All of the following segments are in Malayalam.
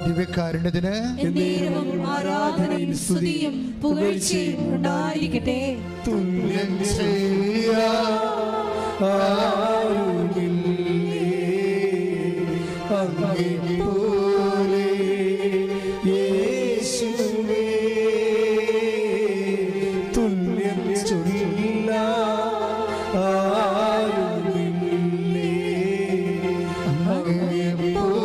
ദിവ്യകാരുണ്യത്തിന് ആരാധനയും സ്തുതിയും പുകഴ്ചയും ഉണ്ടായിരിക്കട്ടെ. തുല്യം ചെയ്യാൻ ആരുമില്ലേ അങ്ങേപ്പോലെ യേശുവേ, തുല്യം ചൊല്ലാൻ ആരുമില്ലേ അങ്ങേപ്പോലെ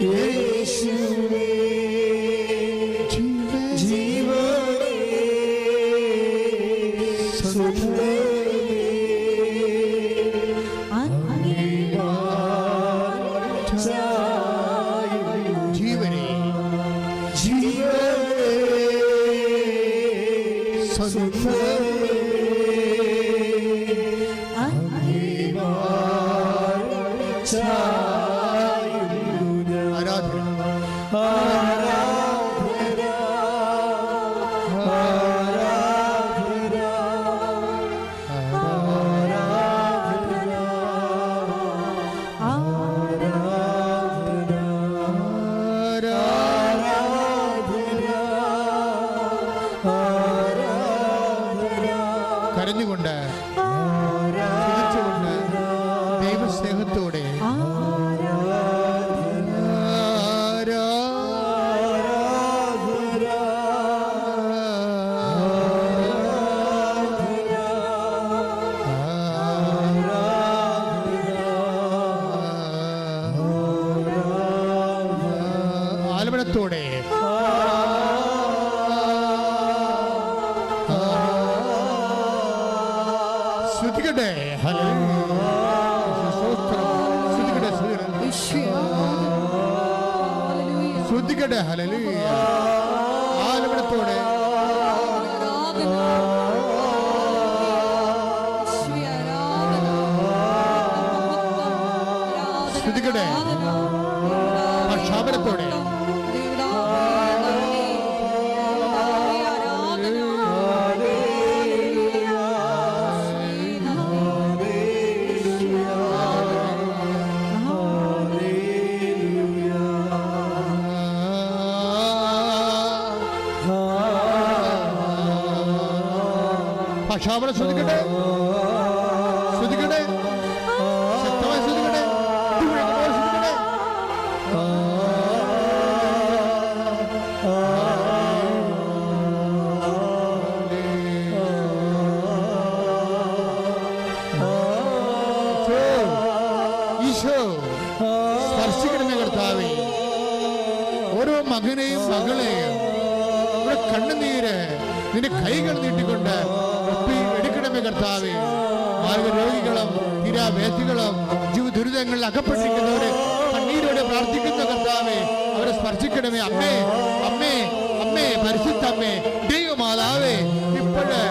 യേശുവേ. ജീവനേ സ്വന്തമേ ജീവനേ ജീവനേ സ്വന്തമേ കരഞ്ഞുകൊണ്ട് ചിരിച്ചുകൊണ്ട് ദൈവസ്നേഹത്തോടെ ആലമനത്തോടെ ശ്രുതികട്ടെ. ശ്രുതികട്ടെ. ഹല്ലേലൂയ. ആലമനത്തോടെ ശ്രുതികട്ടെ. പക്ഷാപനത്തോടെ പക്ഷാപനം ശ്രദ്ധിക്കട്ടെ, ശ്രദ്ധിക്കട്ടെ, ശക്തമായി ശ്രദ്ധിക്കട്ടെ, ശ്രദ്ധിക്കട്ടെ. ഈശോ സ്പർശിക്കണമേ കർത്താവേ, ഓരോ മകനെയും മകളെയും ഇവിടെ കണ്ണുനീര് നിന്റെ കൈകൾ നീട്ടിക്കൊണ്ട് എടുക്കണമേ കർത്താവേ. മാർഗരോഗികളും തീരാവേദികളും ജീവദുരിതങ്ങളിൽ അകപ്പെട്ടിരിക്കുന്നവരെ കണ്ണീരോടെ പ്രാർത്ഥിക്കുന്ന കർത്താവേ, അവരെ സ്പർശിക്കണമേ. അമ്മേ, അമ്മേ, അമ്മേ, പരിശുദ്ധ അമ്മേ, ദൈവമാതാവേ, ഇപ്പോഴ്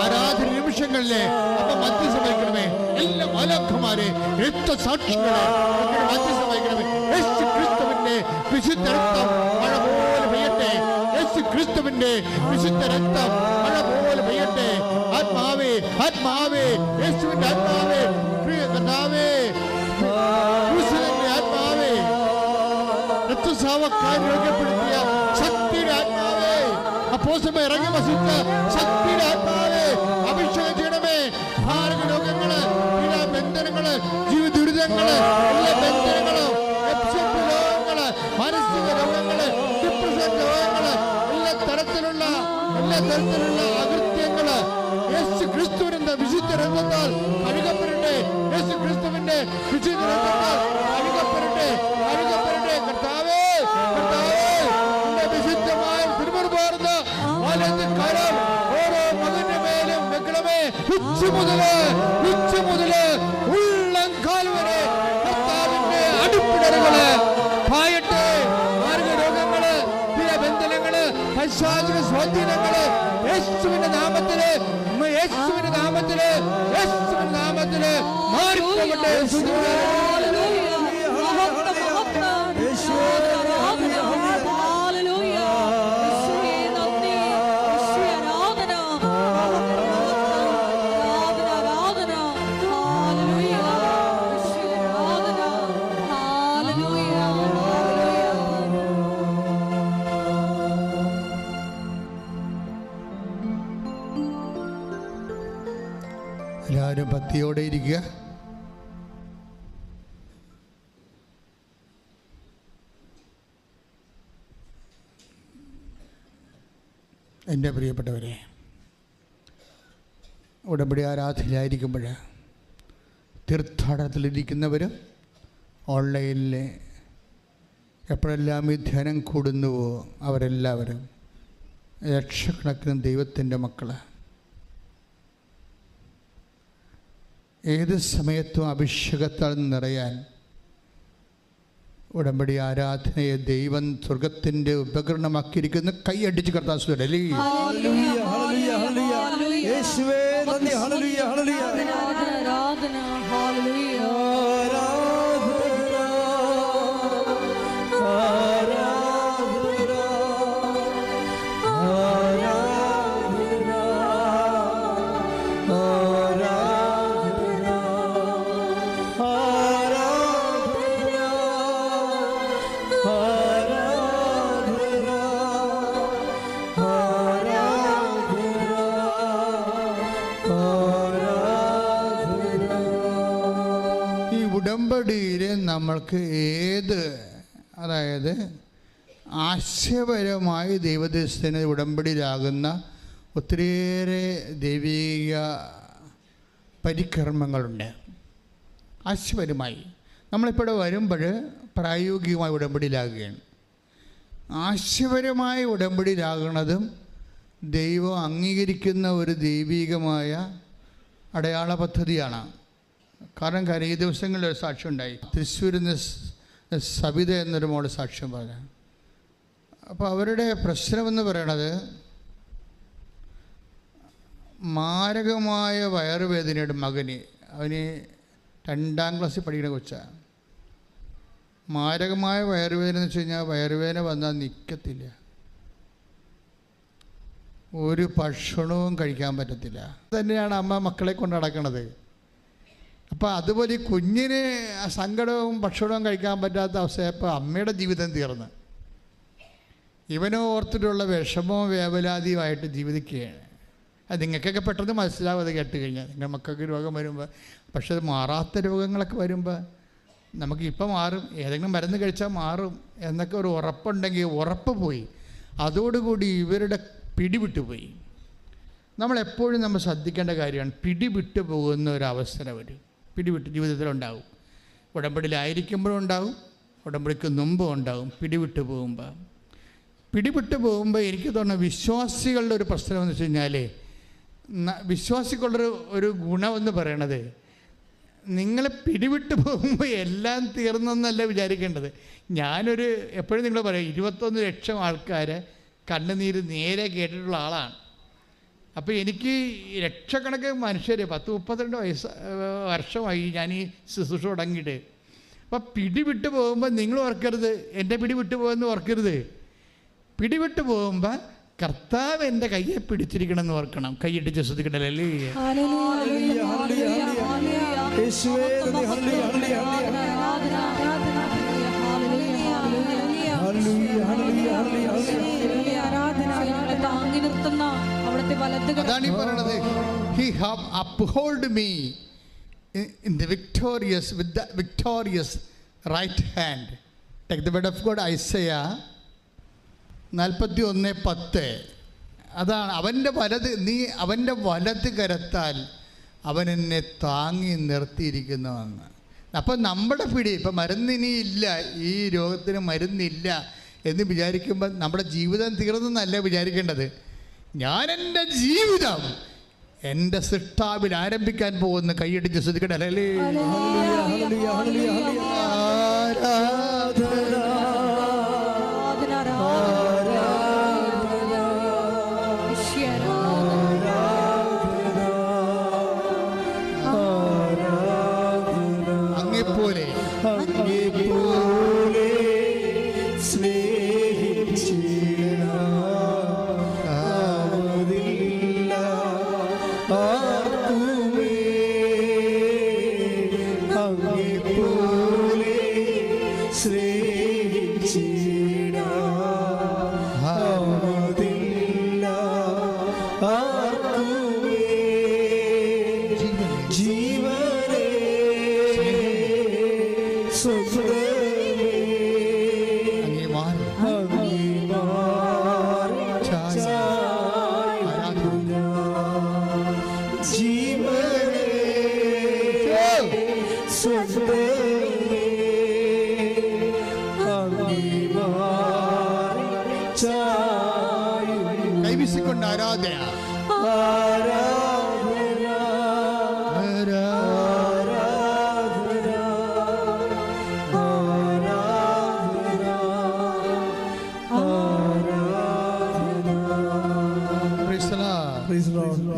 ആരാധന നിമിഷങ്ങളിലെ അമ്മ മധ്യസ്ഥം വഹിക്കണമേ. എല്ലാ മാലാഖമാരെ രക്തസാക്ഷികളെ മധ്യസ്ഥം വഹിക്കണമേ. യേശു ക്രിസ്തുവിന്റെ വിശുദ്ധ രക്തം മഴ പോലെ പെയ്യട്ടെ. യേശു ക്രിസ്തുവിന്റെ വിശുദ്ധ രക്തം മഴ പോലെ പെയ്യട്ടെ. ആത്മാവേ, ആത്മാവേ, യേശുവിന്റെ ആത്മാവേ, പ്രിയ കർത്താവേ, ക്രിസ്തുവിന്റെ ആത്മാവേ, രക്തസ്രാവക്കാരെ രോഗ്യപ്പെടുത്തിയ ശക്തിയുടെ ആത്മാവേ, അപ്പോസ്തലന്മാർ ഇറങ്ങി വസിച്ച ശക്തിയുടെ ആത്മാവേ, അഭിഷേകം ചെയ്യണമേ. ഭാരക രോഗങ്ങള്, ബന്ധനങ്ങള്, ജീവിതദുരിതങ്ങള്, എല്ലാ ബന്ധനങ്ങളും, രോഗങ്ങള്, മാനസിക രോഗങ്ങള്, ഡിപ്രഷൻ രോഗങ്ങള്, എല്ലാ തരത്തിലുള്ള അകൃത്യങ്ങള് യേശു ക്രിസ്തുവിന്റെ വിശുദ്ധ രക്തത്താൽ കഴുകപ്പെടട്ടെ. യേശു ക്രിസ്തുവിന്റെ വിശുദ്ധ രക്തത്താൽ കഴുകപ്പെടട്ടെ, കഴുകപ്പെടട്ടെ. കർത്താവേ, കർത്താവേ, നിന്റെ വിശുദ്ധമായ തിരുമുറുപാർന്ന വലത് കരം ഓരോ മകന്റെ മേലും വെക്കണമേ. ഉച്ച മുതല് ഉള്ളംകാൽ വരെ കർത്താവിന്റെ അടിപ്പിടലുകള് പായട്ടെ. മാർഗരോഗങ്ങള്, ബന്ധനങ്ങള്, പൈശാചിക സ്വാധീനങ്ങള് യേശുവിന്റെ നാമത്തില്, യേശുവിന്റെ നാമത്തില്, യേശുവിന്റെ നാമത്തില് മാറിപ്പോകട്ടെ. എല്ലാവരും ഭക്തിയോടെ ഇരിക്കുക. എൻ്റെ പ്രിയപ്പെട്ടവരെ, ഉടമ്പടി ആരാധനയായിരിക്കുമ്പോൾ തീർത്ഥാടനത്തിലിരിക്കുന്നവർ ഓൺലൈനിൽ എപ്പോഴെല്ലാം ഈ ധ്യാനം കൂടുന്നുവോ അവരെല്ലാവരും ലക്ഷക്കണക്കിന് ദൈവത്തിൻ്റെ മക്കൾ ഏത് സമയത്തും അഭിഷേകത്താൽ നിറയാൻ ഉടമ്പടി ആരാധനയെ ദൈവം സ്വർഗത്തിൻ്റെ ഉപകരണമാക്കിയിരിക്കുന്ന കൈയടിച്ച് കർത്താവ് ഉടമ്പടിയിൽ നമ്മൾക്ക് അതായത് ആശയപരമായി ദൈവദേശത്തിന് ഉടമ്പടിയിലാകുന്ന ഒത്തിരിയേറെ ദൈവിക പരികർമ്മങ്ങളുണ്ട്. ആശയപരമായി നമ്മളിപ്പോൾ ഇവിടെ വരുമ്പോൾ പ്രായോഗികമായി ഉടമ്പടിയിലാകുകയാണ്. ആശയപരമായി ഉടമ്പടിയിലാകുന്നതും ദൈവം അംഗീകരിക്കുന്ന ഒരു ദൈവികമായ അടയാള പദ്ധതിയാണ്. കാരണം ഈ ദിവസങ്ങളിൽ ഒരു സാക്ഷ്യം ഉണ്ടായി. തൃശ്ശൂരിൽ നിന്ന് സബിത എന്നൊരു മോള് സാക്ഷ്യം പറഞ്ഞു. അപ്പോൾ അവരുടെ പ്രശ്നമെന്ന് പറയണത് മാരകമായ വയറുവേദനയുടെ മകന്, അവന് 2ാം ക്ലാസ്സിൽ പഠിക്കുന്ന കൊച്ചാണ്. മാരകമായ വയറുവേദന എന്ന് വെച്ച് കഴിഞ്ഞാൽ വയറുവേദന വന്നാൽ നിൽക്കത്തില്ല, ഒരു ഭക്ഷണവും കഴിക്കാൻ പറ്റത്തില്ല. തന്നെയാണ് അമ്മ മക്കളെ കൊണ്ട് നടക്കുന്നത്. അപ്പോൾ അതുപോലെ ഈ കുഞ്ഞിന് സങ്കടവും ഭക്ഷണവും കഴിക്കാൻ പറ്റാത്ത അവസ്ഥയപ്പോൾ അമ്മയുടെ ജീവിതം തീർന്ന് ഇവനോ ഓർത്തിട്ടുള്ള വിഷമവും വേവലാതിയുമായിട്ട് ജീവിക്കുകയാണ്. അത് നിങ്ങൾക്കൊക്കെ പെട്ടെന്ന് മനസ്സിലാവും അത് കേട്ട് കഴിഞ്ഞാൽ. നിങ്ങളുടെ മക്കൾക്ക് രോഗം വരുമ്പോൾ. പക്ഷെ അത് മാറാത്ത രോഗങ്ങളൊക്കെ വരുമ്പോൾ നമുക്കിപ്പോൾ മാറും, ഏതെങ്കിലും മരുന്ന് കഴിച്ചാൽ മാറും എന്നൊക്കെ ഒരു ഉറപ്പുണ്ടെങ്കിൽ ഉറപ്പ് പോയി. അതോടുകൂടി ഇവരുടെ പിടിവിട്ടുപോയി. നമ്മളെപ്പോഴും നമ്മൾ ശ്രദ്ധിക്കേണ്ട കാര്യമാണ്, പിടിവിട്ടു പോകുന്ന ഒരവസരം ഒരു പിടിവിട്ട് ജീവിതത്തിലുണ്ടാവും. ഉടമ്പടിയിലായിരിക്കുമ്പോഴും ഉണ്ടാവും, ഉടമ്പടിക്ക് മുമ്പും ഉണ്ടാവും. പിടിവിട്ട് പോകുമ്പോൾ എനിക്ക് തോന്നുന്നു വിശ്വാസികളുടെ ഒരു പ്രശ്നമെന്ന് വെച്ച് കഴിഞ്ഞാൽ, വിശ്വാസികളുടെ ഒരു ഗുണമെന്ന് പറയണത്, നിങ്ങൾ പിടിവിട്ട് പോകുമ്പോൾ എല്ലാം തീർന്നെന്നല്ല വിചാരിക്കേണ്ടത്. ഞാനൊരു എപ്പോഴും നിങ്ങൾ പറയും 21 ലക്ഷം ആൾക്കാരെ കണ്ണുനീര് നേരെ കേട്ടിട്ടുള്ള ആളാണ്. അപ്പോൾ എനിക്ക് ലക്ഷക്കണക്കിന് മനുഷ്യർ 10-32 വർഷമായി ഞാൻ ഈ ശുശ്രൂഷ തുടങ്ങിയിട്ട്. അപ്പോൾ പിടിവിട്ട് പോകുമ്പോൾ നിങ്ങൾ ഓർക്കരുത് എൻ്റെ പിടിവിട്ട് പോകുമെന്ന് ഓർക്കരുത്. പിടിവിട്ട് പോകുമ്പോൾ കർത്താവ് എൻ്റെ കയ്യെ പിടിച്ചിരിക്കണം എന്ന് ഓർക്കണം. കൈയിട്ടിച്ച് ശ്രദ്ധിക്കണ്ടല്ലേ. അതാണ് ഈ പറയണത്. He have uphold me in the victorious with the victorious right hand. Take the word of God, Isaiah 41:10. അതാണ് അവൻ്റെ വലത് കരത്താൽ അവൻ എന്നെ താങ്ങി നിർത്തിയിരിക്കുന്നുവെന്ന്. അപ്പം നമ്മുടെ പിടി ഇപ്പം മരുന്നിനിയില്ല, ഈ രോഗത്തിന് മരുന്നില്ല എന്ന് വിചാരിക്കുമ്പോൾ നമ്മുടെ ജീവിതം തീർന്നെന്നല്ല വിചാരിക്കേണ്ടത്. ഞാൻ എൻ്റെ ജീവിതം എൻ്റെ സൃഷ്ടാവിൽ ആരംഭിക്കാൻ പോകുന്ന കൈയടിച്ച് ശ്രദ്ധിക്കട്ടെ. അല്ലേ ജീവനേ സ്വന്തമേ അങ്ങേ മാറി ജീവനേ സ്വന്തമേ കൈവീശിക്കൊണ്ട് ആരാധന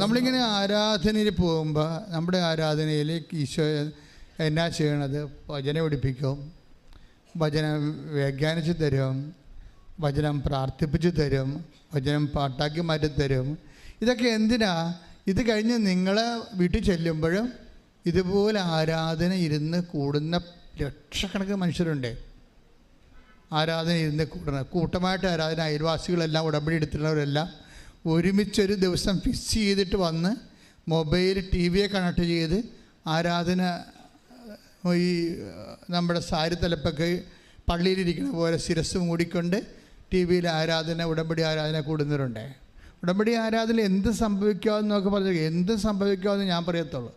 നമ്മളിങ്ങനെ ആരാധനയിൽ പോകുമ്പോൾ നമ്മുടെ ആരാധനയിൽ ഈശോ എന്നാ ചെയ്യണത്? വചനം പഠിപ്പിക്കും, വചനം വ്യാഖ്യാനിച്ച് തരും, വചനം പ്രാർത്ഥിപ്പിച്ച് തരും, വചനം പാട്ടാക്കി മാറ്റി തരും. ഇതൊക്കെ എന്തിനാ? ഇത് കഴിഞ്ഞ് നിങ്ങൾ വീട്ടിൽ ചെല്ലുമ്പോഴും ഇതുപോലെ ആരാധന ഇരുന്ന് കൂടുന്ന ലക്ഷക്കണക്കിന് മനുഷ്യരുണ്ട്. ആരാധന ഇരുന്ന് കൂട്ടമായിട്ട് ആരാധന, അയൽവാസികളെല്ലാം ഉടമ്പടി എടുത്തിട്ടുള്ളവരെല്ലാം ഒരുമിച്ചൊരു ദിവസം ഫിക്സ് ചെയ്തിട്ട് വന്ന് മൊബൈൽ TV കണക്ട് ചെയ്ത് ആരാധന ഈ നമ്മുടെ സാരി തലപ്പൊക്കെ പള്ളിയിലിരിക്കുന്ന പോലെ ശിരസ് മൂടിക്കൊണ്ട് TV ആരാധന, ഉടമ്പടി ആരാധന കൂടുന്നവരുണ്ട്. ഉടമ്പടി ആരാധന എന്ത് സംഭവിക്കാമെന്ന് നമുക്ക് പറഞ്ഞു, എന്ത് സംഭവിക്കാമെന്ന് ഞാൻ പറയത്തുള്ളൂ.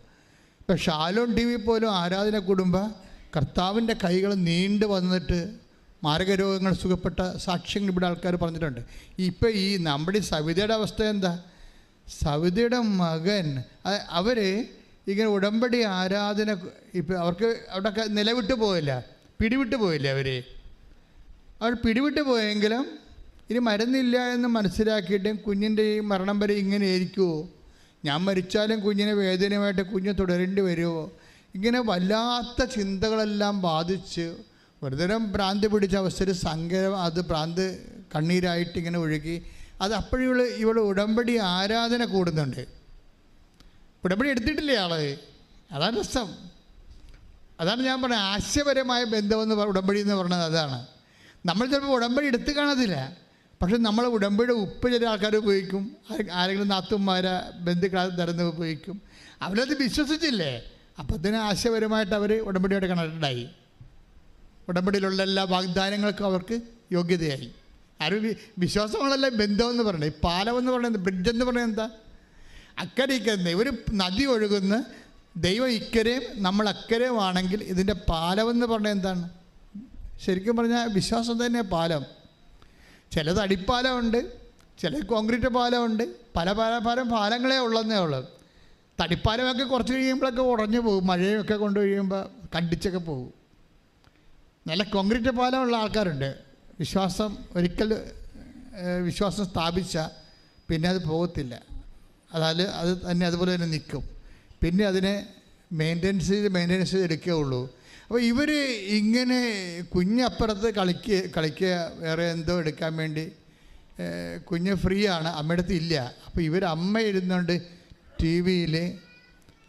ഇപ്പം ഷാലോൺ TV പോലും ആരാധന കൂടുമ്പോൾ കർത്താവിൻ്റെ കൈകൾ നീണ്ടു വന്നിട്ട് മാരകരോഗങ്ങൾ സുഖപ്പെട്ട സാക്ഷ്യങ്ങൾ ഇവിടെ ആൾക്കാർ പറഞ്ഞിട്ടുണ്ട്. ഇപ്പം ഈ നമ്മുടെ സവിതയുടെ അവസ്ഥ എന്താ? സവിതയുടെ മകൻ അവർ ഇങ്ങനെ ഉടമ്പടി ആരാധന ഇപ്പം അവർക്ക് അവിടെ നിലവിട്ട് പോയില്ല, പിടിവിട്ട് പോയില്ല. അവർ പിടിവിട്ട് പോയെങ്കിലും ഇനി മരുന്നില്ല എന്ന് മനസ്സിലാക്കിയിട്ട് കുഞ്ഞിൻ്റെ ഈ മരണം വരെ ഇങ്ങനെ ആയിരിക്കുമോ? ഞാൻ മരിച്ചാലും കുഞ്ഞിനെ വേദനയുമായിട്ട് കുഞ്ഞ് തുടരേണ്ടി വരുമോ? ഇങ്ങനെ വല്ലാത്ത ചിന്തകളെല്ലാം ബാധിച്ച് ഒരുതരം ഭ്രാന്തി പിടിച്ച അവസ്ഥയിൽ സങ്കരം, അത് ഭ്രാന്ത് കണ്ണീരായിട്ട് ഇങ്ങനെ ഒഴുകി. അത് അപ്പോഴും ഇവൾ ഉടമ്പടി ആരാധന കൂടുന്നുണ്ട്. ഉടമ്പടി എടുത്തിട്ടില്ലേ ആള്? അതാണ് രസം. അതാണ് ഞാൻ പറഞ്ഞത്, ആശയപരമായ ബന്ധമെന്ന് ഉടമ്പടി എന്ന് പറഞ്ഞത് അതാണ്. നമ്മൾ ചിലപ്പോൾ ഉടമ്പടി എടുത്ത് കാണത്തില്ല, പക്ഷെ നമ്മൾ ഉടമ്പടിയുടെ ഉപ്പ് ചില ആൾക്കാർ ഉപയോഗിക്കും, ആരെങ്കിലും നാത്തുമാരെ ബന്ധുക്കളെ തരുന്ന ഉപയോഗിക്കും. അവരത് വിശ്വസിച്ചില്ലേ, അപ്പം അതിന് ആശയപരമായിട്ട് അവർ ഉടമ്പടിയോടെ കണക്റ്റഡായി. ഉടമ്പടിയിലുള്ള എല്ലാ വാഗ്ദാനങ്ങൾക്കും അവർക്ക് യോഗ്യതയായി. ആരും വിശ്വാസങ്ങളല്ല ബന്ധമെന്ന് പറയുന്നത്. ഈ പാലമെന്ന് പറയുന്നത്, ബ്രിഡ്ജെന്ന് പറയുന്നത് എന്താ? അക്കരെ ഇക്കരെ ഒരു നദി ഒഴുകുന്ന ദൈവം ഇക്കരെയും നമ്മൾ അക്കരെയും ആണെങ്കിൽ ഇതിൻ്റെ പാലമെന്ന് പറഞ്ഞാൽ എന്താണ്? ശരിക്കും പറഞ്ഞാൽ വിശ്വാസം തന്നെ പാലം. ചിലത് അടിപ്പാലമുണ്ട്, ചിലത് കോൺക്രീറ്റ് പാലമുണ്ട്, പല പാലങ്ങളേ ഉള്ളതേ ഉള്ളൂ. തടിപ്പാലമൊക്കെ കുറച്ച് കഴിയുമ്പോഴൊക്കെ ഉടഞ്ഞു പോകും, മഴയൊക്കെ കൊണ്ട് കഴിയുമ്പോൾ കണ്ടിച്ചൊക്കെ പോകും. നല്ല കോൺക്രീറ്റ് പാലമുള്ള ആൾക്കാരുണ്ട്. വിശ്വാസം ഒരിക്കൽ വിശ്വാസം സ്ഥാപിച്ചാൽ പിന്നെ അത് പോകത്തില്ല. അത് തന്നെ അതുപോലെ തന്നെ നിൽക്കും. പിന്നെ അതിനെ മെയിൻ്റെനൻസ് ചെയ്ത് എടുക്കുകയുള്ളൂ. അപ്പോൾ ഇവർ ഇങ്ങനെ കുഞ്ഞപ്പുറത്ത് കളിക്കുക വേറെ എന്തോ എടുക്കാൻ വേണ്ടി, കുഞ്ഞ് ഫ്രീ ആണ്, അമ്മയുടെ അടുത്ത് ഇല്ല. അപ്പോൾ ഇവർ അമ്മ ഇരുന്നുകൊണ്ട് TV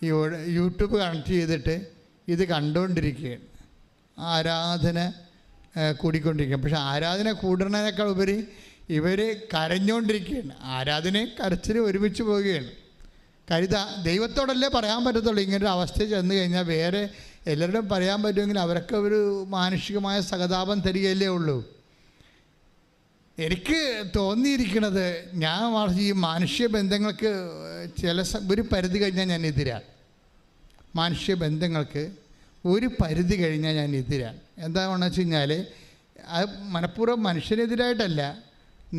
ഈ യൂട്യൂബ് കണക്ട് ചെയ്തിട്ട് ഇത് കണ്ടുകൊണ്ടിരിക്കുകയാണ്. ആരാധന കൂടിക്കൊണ്ടിരിക്കുകയാണ്. പക്ഷെ ആരാധന കൂടുന്നതിനേക്കാൾ ഉപരി ഇവർ കരഞ്ഞുകൊണ്ടിരിക്കുകയാണ്. ആരാധനയും കരച്ചിലും ഒരുമിച്ച് പോവുകയാണ്. ദൈവത്തോടല്ലേ പറയാൻ പറ്റത്തുള്ളൂ. ഇങ്ങനൊരു അവസ്ഥയിൽ ചെന്ന് കഴിഞ്ഞാൽ വേറെ എല്ലാവരുടെയും പറയാൻ പറ്റുമെങ്കിൽ അവരൊക്കെ ഒരു മാനുഷികമായ സഹതാപം തരികയല്ലേ ഉള്ളൂ. എനിക്ക് തോന്നിയിരിക്കുന്നത്, ഞാൻ ഈ മാനുഷിക ബന്ധങ്ങൾക്ക് ഒരു പരിധി കഴിഞ്ഞാൽ ഞാൻ എതിരാണ്. മാനുഷിക ബന്ധങ്ങൾക്ക് ഒരു പരിധി കഴിഞ്ഞാൽ ഞാൻ എതിരാണ്. എന്താണെന്ന് വെച്ച് കഴിഞ്ഞാൽ അത് മനഃപൂർവ്വം മനുഷ്യനെതിരായിട്ടല്ല,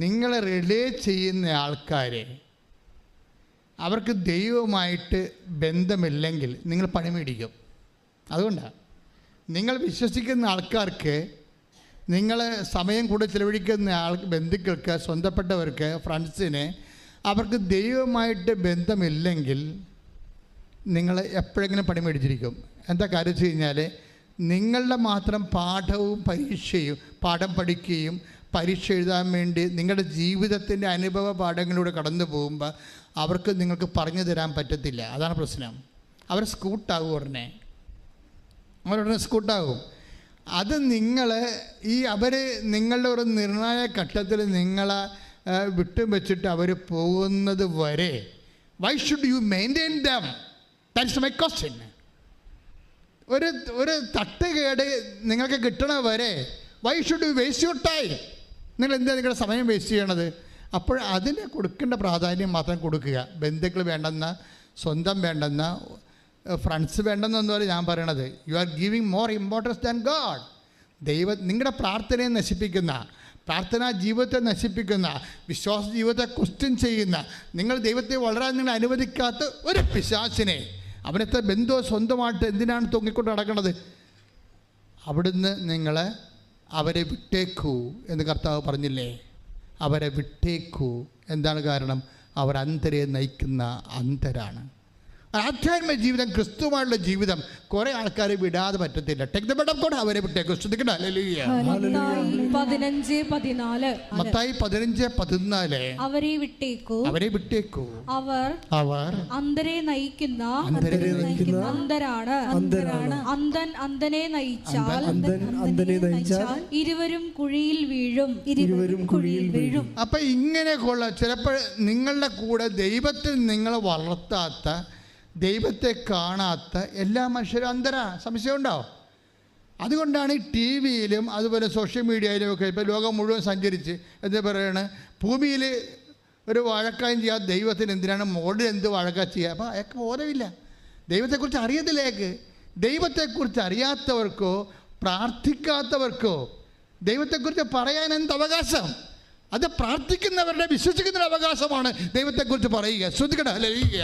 നിങ്ങളെ റിലേ ചെയ്യുന്ന ആൾക്കാരെ അവർക്ക് ദൈവവുമായിട്ട് ബന്ധമില്ലെങ്കിൽ നിങ്ങൾ പണി മേടിക്കും. അതുകൊണ്ടാണ് നിങ്ങൾ വിശ്വസിക്കുന്ന ആൾക്കാർക്ക്, നിങ്ങൾ സമയം കൂടെ ചിലവഴിക്കുന്ന ബന്ധുക്കൾക്ക്, സ്വന്തപ്പെട്ടവർക്ക്, ഫ്രണ്ട്സിന് അവർക്ക് ദൈവവുമായിട്ട് ബന്ധമില്ലെങ്കിൽ നിങ്ങൾ എപ്പോഴെങ്കിലും പണി മേടിച്ചിരിക്കും. എന്താ കാര്യം വെച്ച് കഴിഞ്ഞാൽ നിങ്ങളുടെ മാത്രം പാഠം പഠിക്കുകയും പരീക്ഷ എഴുതാൻ വേണ്ടി നിങ്ങളുടെ ജീവിതത്തിൻ്റെ അനുഭവ പാഠങ്ങളിലൂടെ കടന്നു പോകുമ്പോൾ അവർക്ക് നിങ്ങൾക്ക് പറഞ്ഞു തരാൻ പറ്റത്തില്ല. അതാണ് പ്രശ്നം. അവർ സ്കൂട്ടാകും, അവരുടനെ സ്കൂട്ടാകും. അത് അവർ നിങ്ങളുടെ ഒരു നിർണായക ഘട്ടത്തിൽ നിങ്ങളെ വിട്ടും വെച്ചിട്ട് അവർ പോകുന്നത് വരെ why should you maintain dum? That's my question. ഒരു തട്ടുകേട് നിങ്ങൾക്ക് കിട്ടണ വരെ why should you waste your time? നിങ്ങൾ എന്താ നിങ്ങളുടെ സമയം വേസ്റ്റ് ചെയ്യണത്? അപ്പോൾ അതിന് കൊടുക്കേണ്ട പ്രാധാന്യം മാത്രം കൊടുക്കുക. ബന്ധുക്കൾ വേണ്ടെന്ന, സ്വന്തം വേണ്ടെന്ന, ഫ്രണ്ട്സ് വേണ്ടെന്നൊന്നുമല്ല ഞാൻ പറയണത്. You are giving more importance than God. നിങ്ങളുടെ പ്രാർത്ഥനയെ നശിപ്പിക്കുന്ന, പ്രാർത്ഥനാ ജീവിതത്തെ നശിപ്പിക്കുന്ന, വിശ്വാസ ജീവിതത്തെ ക്വസ്റ്റ്യൻ ചെയ്യുന്ന, നിങ്ങൾ ദൈവത്തെ വളരാൻ നിങ്ങൾ അനുവദിക്കാത്ത ഒരു പിശാചിനെ, അവനത്തെ ബന്ധുവോ സ്വന്തമായിട്ട് എന്തിനാണ് തൂങ്ങിക്കൊണ്ട് നടക്കുന്നത്? അവിടുന്ന് അവരെ വിട്ടേക്കൂ എന്ന് കർത്താവ് പറഞ്ഞില്ലേ? അവരെ വിട്ടേക്കൂ. എന്താണ് കാരണം? അവർ അന്ധരെ നയിക്കുന്ന അന്ധരാണ്. ആധ്യാത്മിക ജീവിതം, ക്രിസ്തുവായുള്ള ജീവിതം കുറേ ആൾക്കാരെ വിടാതെ പറ്റത്തില്ല. Take the bed of God. അവരെ വിട്ടേക്കൂ. ശ്രദ്ധിക്കട്ടെ. ഹല്ലേലൂയ. മത്തായി 15:14 അവരെ വിട്ടേക്കൂ, അവരെ വിട്ടേക്കൂ. അവർ അന്ധരെ നയിക്കുന്ന അന്ധരാണ്. അന്ധനെ നയിച്ചാൽ ഇരുവരും കുഴിയിൽ വീഴും. അപ്പൊ ഇങ്ങനെയൊക്കെയുള്ള ചിലപ്പോൾ നിങ്ങളുടെ കൂടെ ദൈവത്തിൽ നിങ്ങളെ വളർത്താത്ത, ദൈവത്തെ കാണാത്ത എല്ലാ മനുഷ്യരും അന്ധരാ. സംശയമുണ്ടാവും. അതുകൊണ്ടാണ് ഈ ടി വിയിലും അതുപോലെ സോഷ്യൽ മീഡിയയിലും ഒക്കെ ഇപ്പോൾ ലോകം മുഴുവൻ സഞ്ചരിച്ച് എന്താ പറയണ, ഭൂമിയിൽ ഒരു വഴക്കായും ചെയ്യാത്ത ദൈവത്തിന് എന്തിനാണ് മോളിൽ എന്ത് വഴക്ക ചെയ്യുക? അപ്പോൾ അയാൾക്ക് ബോധമില്ല, ദൈവത്തെക്കുറിച്ച് അറിയത്തില്ല. അയാൾക്ക് ദൈവത്തെക്കുറിച്ച് അറിയാത്തവർക്കോ പ്രാർത്ഥിക്കാത്തവർക്കോ ദൈവത്തെക്കുറിച്ച് പറയാൻ എന്ത് അവകാശം? അത് പ്രാർത്ഥിക്കുന്നവരുടെ, വിശ്വസിക്കുന്നവരുടെ അവകാശമാണ് ദൈവത്തെക്കുറിച്ച് പറയുക. ശ്രദ്ധിക്കട്ടെ. ഹല്ലേലൂയ.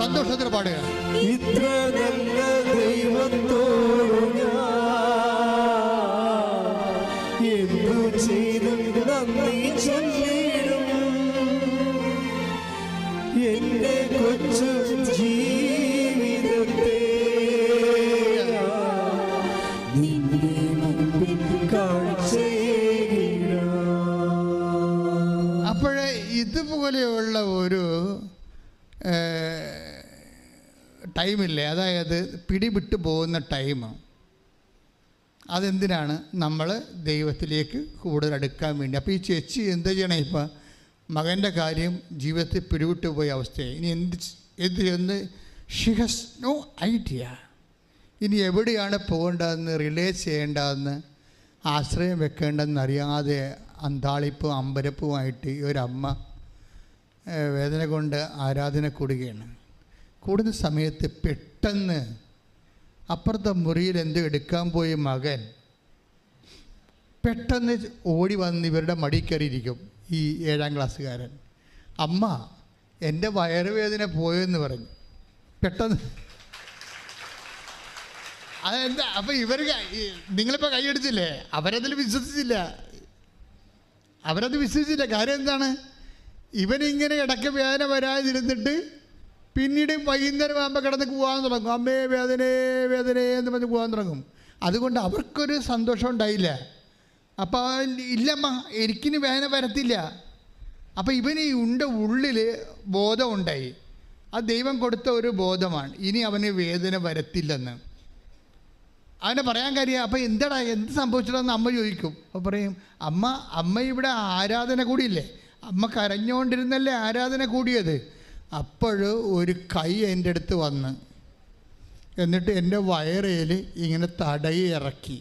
സന്തോഷത്തിന് പാടുക. ഇത്ര നല്ല ദൈവത്തോട് എന്തു ചെയ്തും നന്ദി ചൊല്ലിടും. എന്റെ കൊച്ചു ജീവിതത്തെ നിന്റെ മുമ്പിൽ കാഴ്ചയേകിടാം. അപ്പോഴേ ഇതുപോലെയുള്ള ഒരു ടൈമില്ലേ, അതായത് പിടിവിട്ട് പോകുന്ന ടൈം, അതെന്തിനാണ്? നമ്മൾ ദൈവത്തിലേക്ക് കൂടുതൽ അടുക്കാൻ വേണ്ടി. അപ്പോൾ ഈ ചേച്ചി എന്താ ചെയ്യണേ? ഇപ്പം മകൻ്റെ കാര്യം ജീവിതത്തിൽ പിടിവിട്ട് പോയ അവസ്ഥയായി. ഇനി എന്ത് ഷി ഹാസ് നോ ഐഡിയ. ഇനി എവിടെയാണ് പോകേണ്ടതെന്ന്, റിലേ ചെയ്യേണ്ടതെന്ന്, ആശ്രയം വെക്കേണ്ടതെന്ന് അറിയാതെ അന്താളിപ്പും അമ്പരപ്പുമായിട്ട് ഈ ഒരമ്മ വേദന കൊണ്ട് ആരാധന കൂടുകയാണ്. കൂടുന്ന സമയത്ത് പെട്ടെന്ന് അപ്പുറത്തെ മുറിയിൽ എന്തോ എടുക്കാൻ പോയ മകൻ പെട്ടെന്ന് ഓടി വന്ന് ഇവരുടെ മടി കയറിയിരിക്കും. ഈ 7ാം ക്ലാസ്സുകാരൻ, അമ്മ എൻ്റെ വയറുവേദന പോയെന്ന് പറഞ്ഞു. പെട്ടെന്ന് അതെന്താ? അപ്പം ഇവർ, നിങ്ങളിപ്പോൾ കൈയടിച്ചില്ലേ, അവരത് വിശ്വസിച്ചില്ല. കാര്യം എന്താണ്? ഇവനിങ്ങനെ ഇടയ്ക്ക് വേദന വരാതിരുന്നിട്ട് പിന്നീട് വൈകുന്നേരം ആകുമ്പോൾ കിടന്ന് പോകാൻ തുടങ്ങും. അമ്മേ വേദനേ എന്ന് പറഞ്ഞ് പോകാൻ തുടങ്ങും. അതുകൊണ്ട് അവർക്കൊരു സന്തോഷം ഉണ്ടായില്ല. അപ്പോൾ ഇല്ലമ്മ, എനിക്കിനി വേദന വരത്തില്ല. അപ്പോൾ ഇവന് ഉള്ളിൽ ബോധമുണ്ടായി. അത് ദൈവം കൊടുത്ത ഒരു ബോധമാണ്, ഇനി അവന് വേദന വരത്തില്ലെന്ന്. അവനെ പറയാൻ കാര്യം, അപ്പോൾ എന്താടാ, എന്ത് സംഭവിച്ചിട്ടെന്ന് അമ്മ ചോദിക്കും. അപ്പോൾ പറയും, അമ്മ ഇവിടെ ആരാധന കൂടിയില്ലേ, അമ്മ കരഞ്ഞുകൊണ്ടിരുന്നല്ലേ ആരാധന കൂടിയത്. അപ്പോൾ ഒരു കൈ എൻ്റെ അടുത്ത് വന്ന്, എന്നിട്ട് എൻ്റെ വയറേൽ ഇങ്ങനെ തടയി ഇറക്കി.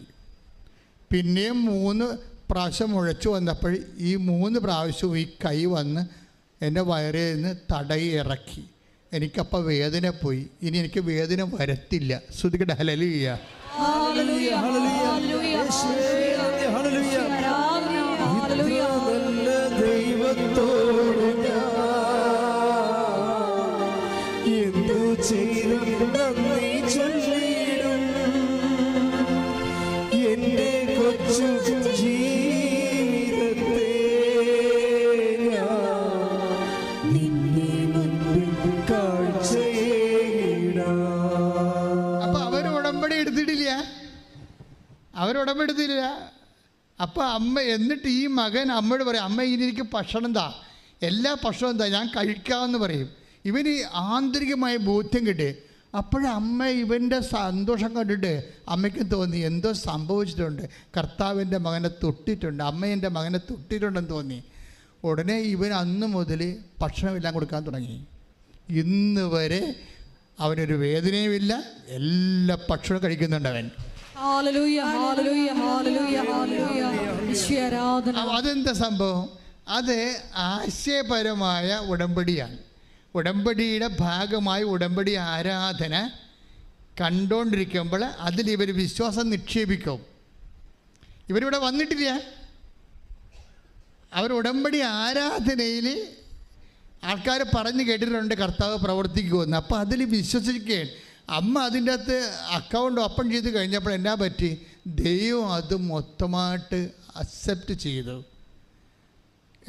പിന്നെയും 3 പ്രാവശ്യം മുഴച്ചു വന്നപ്പോൾ ഈ 3 പ്രാവശ്യവും ഈ കൈ വന്ന് എൻ്റെ വയറിൽ നിന്ന് തടയി ഇറക്കി. എനിക്കപ്പോൾ വേദന പോയി. ഇനി എനിക്ക് വേദന വരത്തില്ല. ശ്രുതിക്കട്ടെ. ഹല്ലേലൂയ. എന്റെ കൊച്ചു ജീവിതത്തെ നിന്നെ മുൻപിൽ കാഴ്ചയേകിടാം. അപ്പൊ അവർ ഉടമ്പടി എടുത്തിട്ടില്ല. അവരുടമ്പെടുത്തില്ല. അപ്പം അമ്മ എന്നിട്ട് ഈ മകൻ അമ്മയോട് പറയും, അമ്മ ഇനി എനിക്ക് ഭക്ഷണം എന്താ, എല്ലാ ഭക്ഷണം എന്താ, ഞാൻ കഴിക്കാമെന്ന് പറയും. ഇവന് ആന്തരികമായ ബോധ്യം കിട്ടി. അപ്പോഴമ്മ ഇവൻ്റെ സന്തോഷം കണ്ടിട്ട് അമ്മയ്ക്ക് തോന്നി എന്തോ സംഭവിച്ചിട്ടുണ്ട്, കർത്താവിൻ്റെ മകനെ തൊട്ടിട്ടുണ്ട്, അമ്മ എൻ്റെ മകനെ തൊട്ടിട്ടുണ്ടെന്ന് തോന്നി. ഉടനെ ഇവൻ അന്ന് മുതൽ ഭക്ഷണമെല്ലാം കൊടുക്കാൻ തുടങ്ങി. ഇന്ന് വരെ അവനൊരു വേദനയുമില്ല, എല്ലാ ഭക്ഷണവും കഴിക്കുന്നുണ്ട് അവൻ. അതെന്താ സംഭവം? അത് ആശയപരമായ ഉടമ്പടിയാണ്. ഉടമ്പടിയുടെ ഭാഗമായി ഉടമ്പടി ആരാധന കണ്ടുകൊണ്ടിരിക്കുമ്പോൾ അതിൽ ഇവർ വിശ്വാസം നിക്ഷേപിക്കും. ഇവരിവിടെ വന്നിട്ടില്ല, അവർ ഉടമ്പടി ആരാധനയിൽ ആൾക്കാർ പറഞ്ഞു കേട്ടിട്ടുണ്ട് കർത്താവ് പ്രവർത്തിക്കുമെന്ന്. അപ്പോൾ അതിൽ വിശ്വസിക്കുകയാണ്. അമ്മ അതിൻ്റെ അകത്ത് അക്കൗണ്ട് ഓപ്പൺ ചെയ്ത് കഴിഞ്ഞപ്പോൾ എന്നാ പറ്റി, ദൈവം അത് മൊത്തമായിട്ട് അക്സെപ്റ്റ് ചെയ്തു.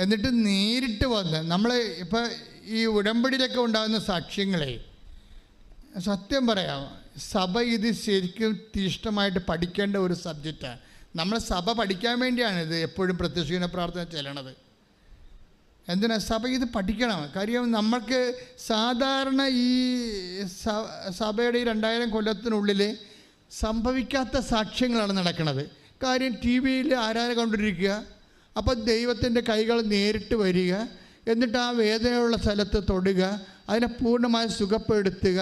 എന്നിട്ട് നേരിട്ട് വന്ന് നമ്മൾ ഇപ്പോൾ ഈ ഉടമ്പടിയിലൊക്കെ ഉണ്ടാകുന്ന സാക്ഷ്യങ്ങളെ സത്യം പറയാം, സഭ ഇത് ശരിക്കും തീഷ്ണമായിട്ട് പഠിക്കേണ്ട ഒരു സബ്ജക്റ്റാണ്. നമ്മൾ സഭ പഠിക്കാൻ വേണ്ടിയാണ് ഇത് എപ്പോഴും പ്രത്യക്ഷീകരണ പ്രാർത്ഥന ചെല്ലണത്. എന്തിനാ സഭ ഇത് പഠിക്കണം? കാര്യം നമ്മൾക്ക് സാധാരണ ഈ സഭയുടെ ഈ 2000 കൊല്ലത്തിനുള്ളിൽ സംഭവിക്കാത്ത സാക്ഷ്യങ്ങളാണ് നടക്കുന്നത്. കാര്യം ടി വിയിൽ ആരാധന കണ്ടിരിക്കുക, അപ്പോൾ ദൈവത്തിൻ്റെ കൈകൾ നേരിട്ട് വരിക, എന്നിട്ട് ആ വേദനയുള്ള സ്ഥലത്ത് തൊടുക, അതിനെ പൂർണ്ണമായി സുഖപ്പെടുത്തുക.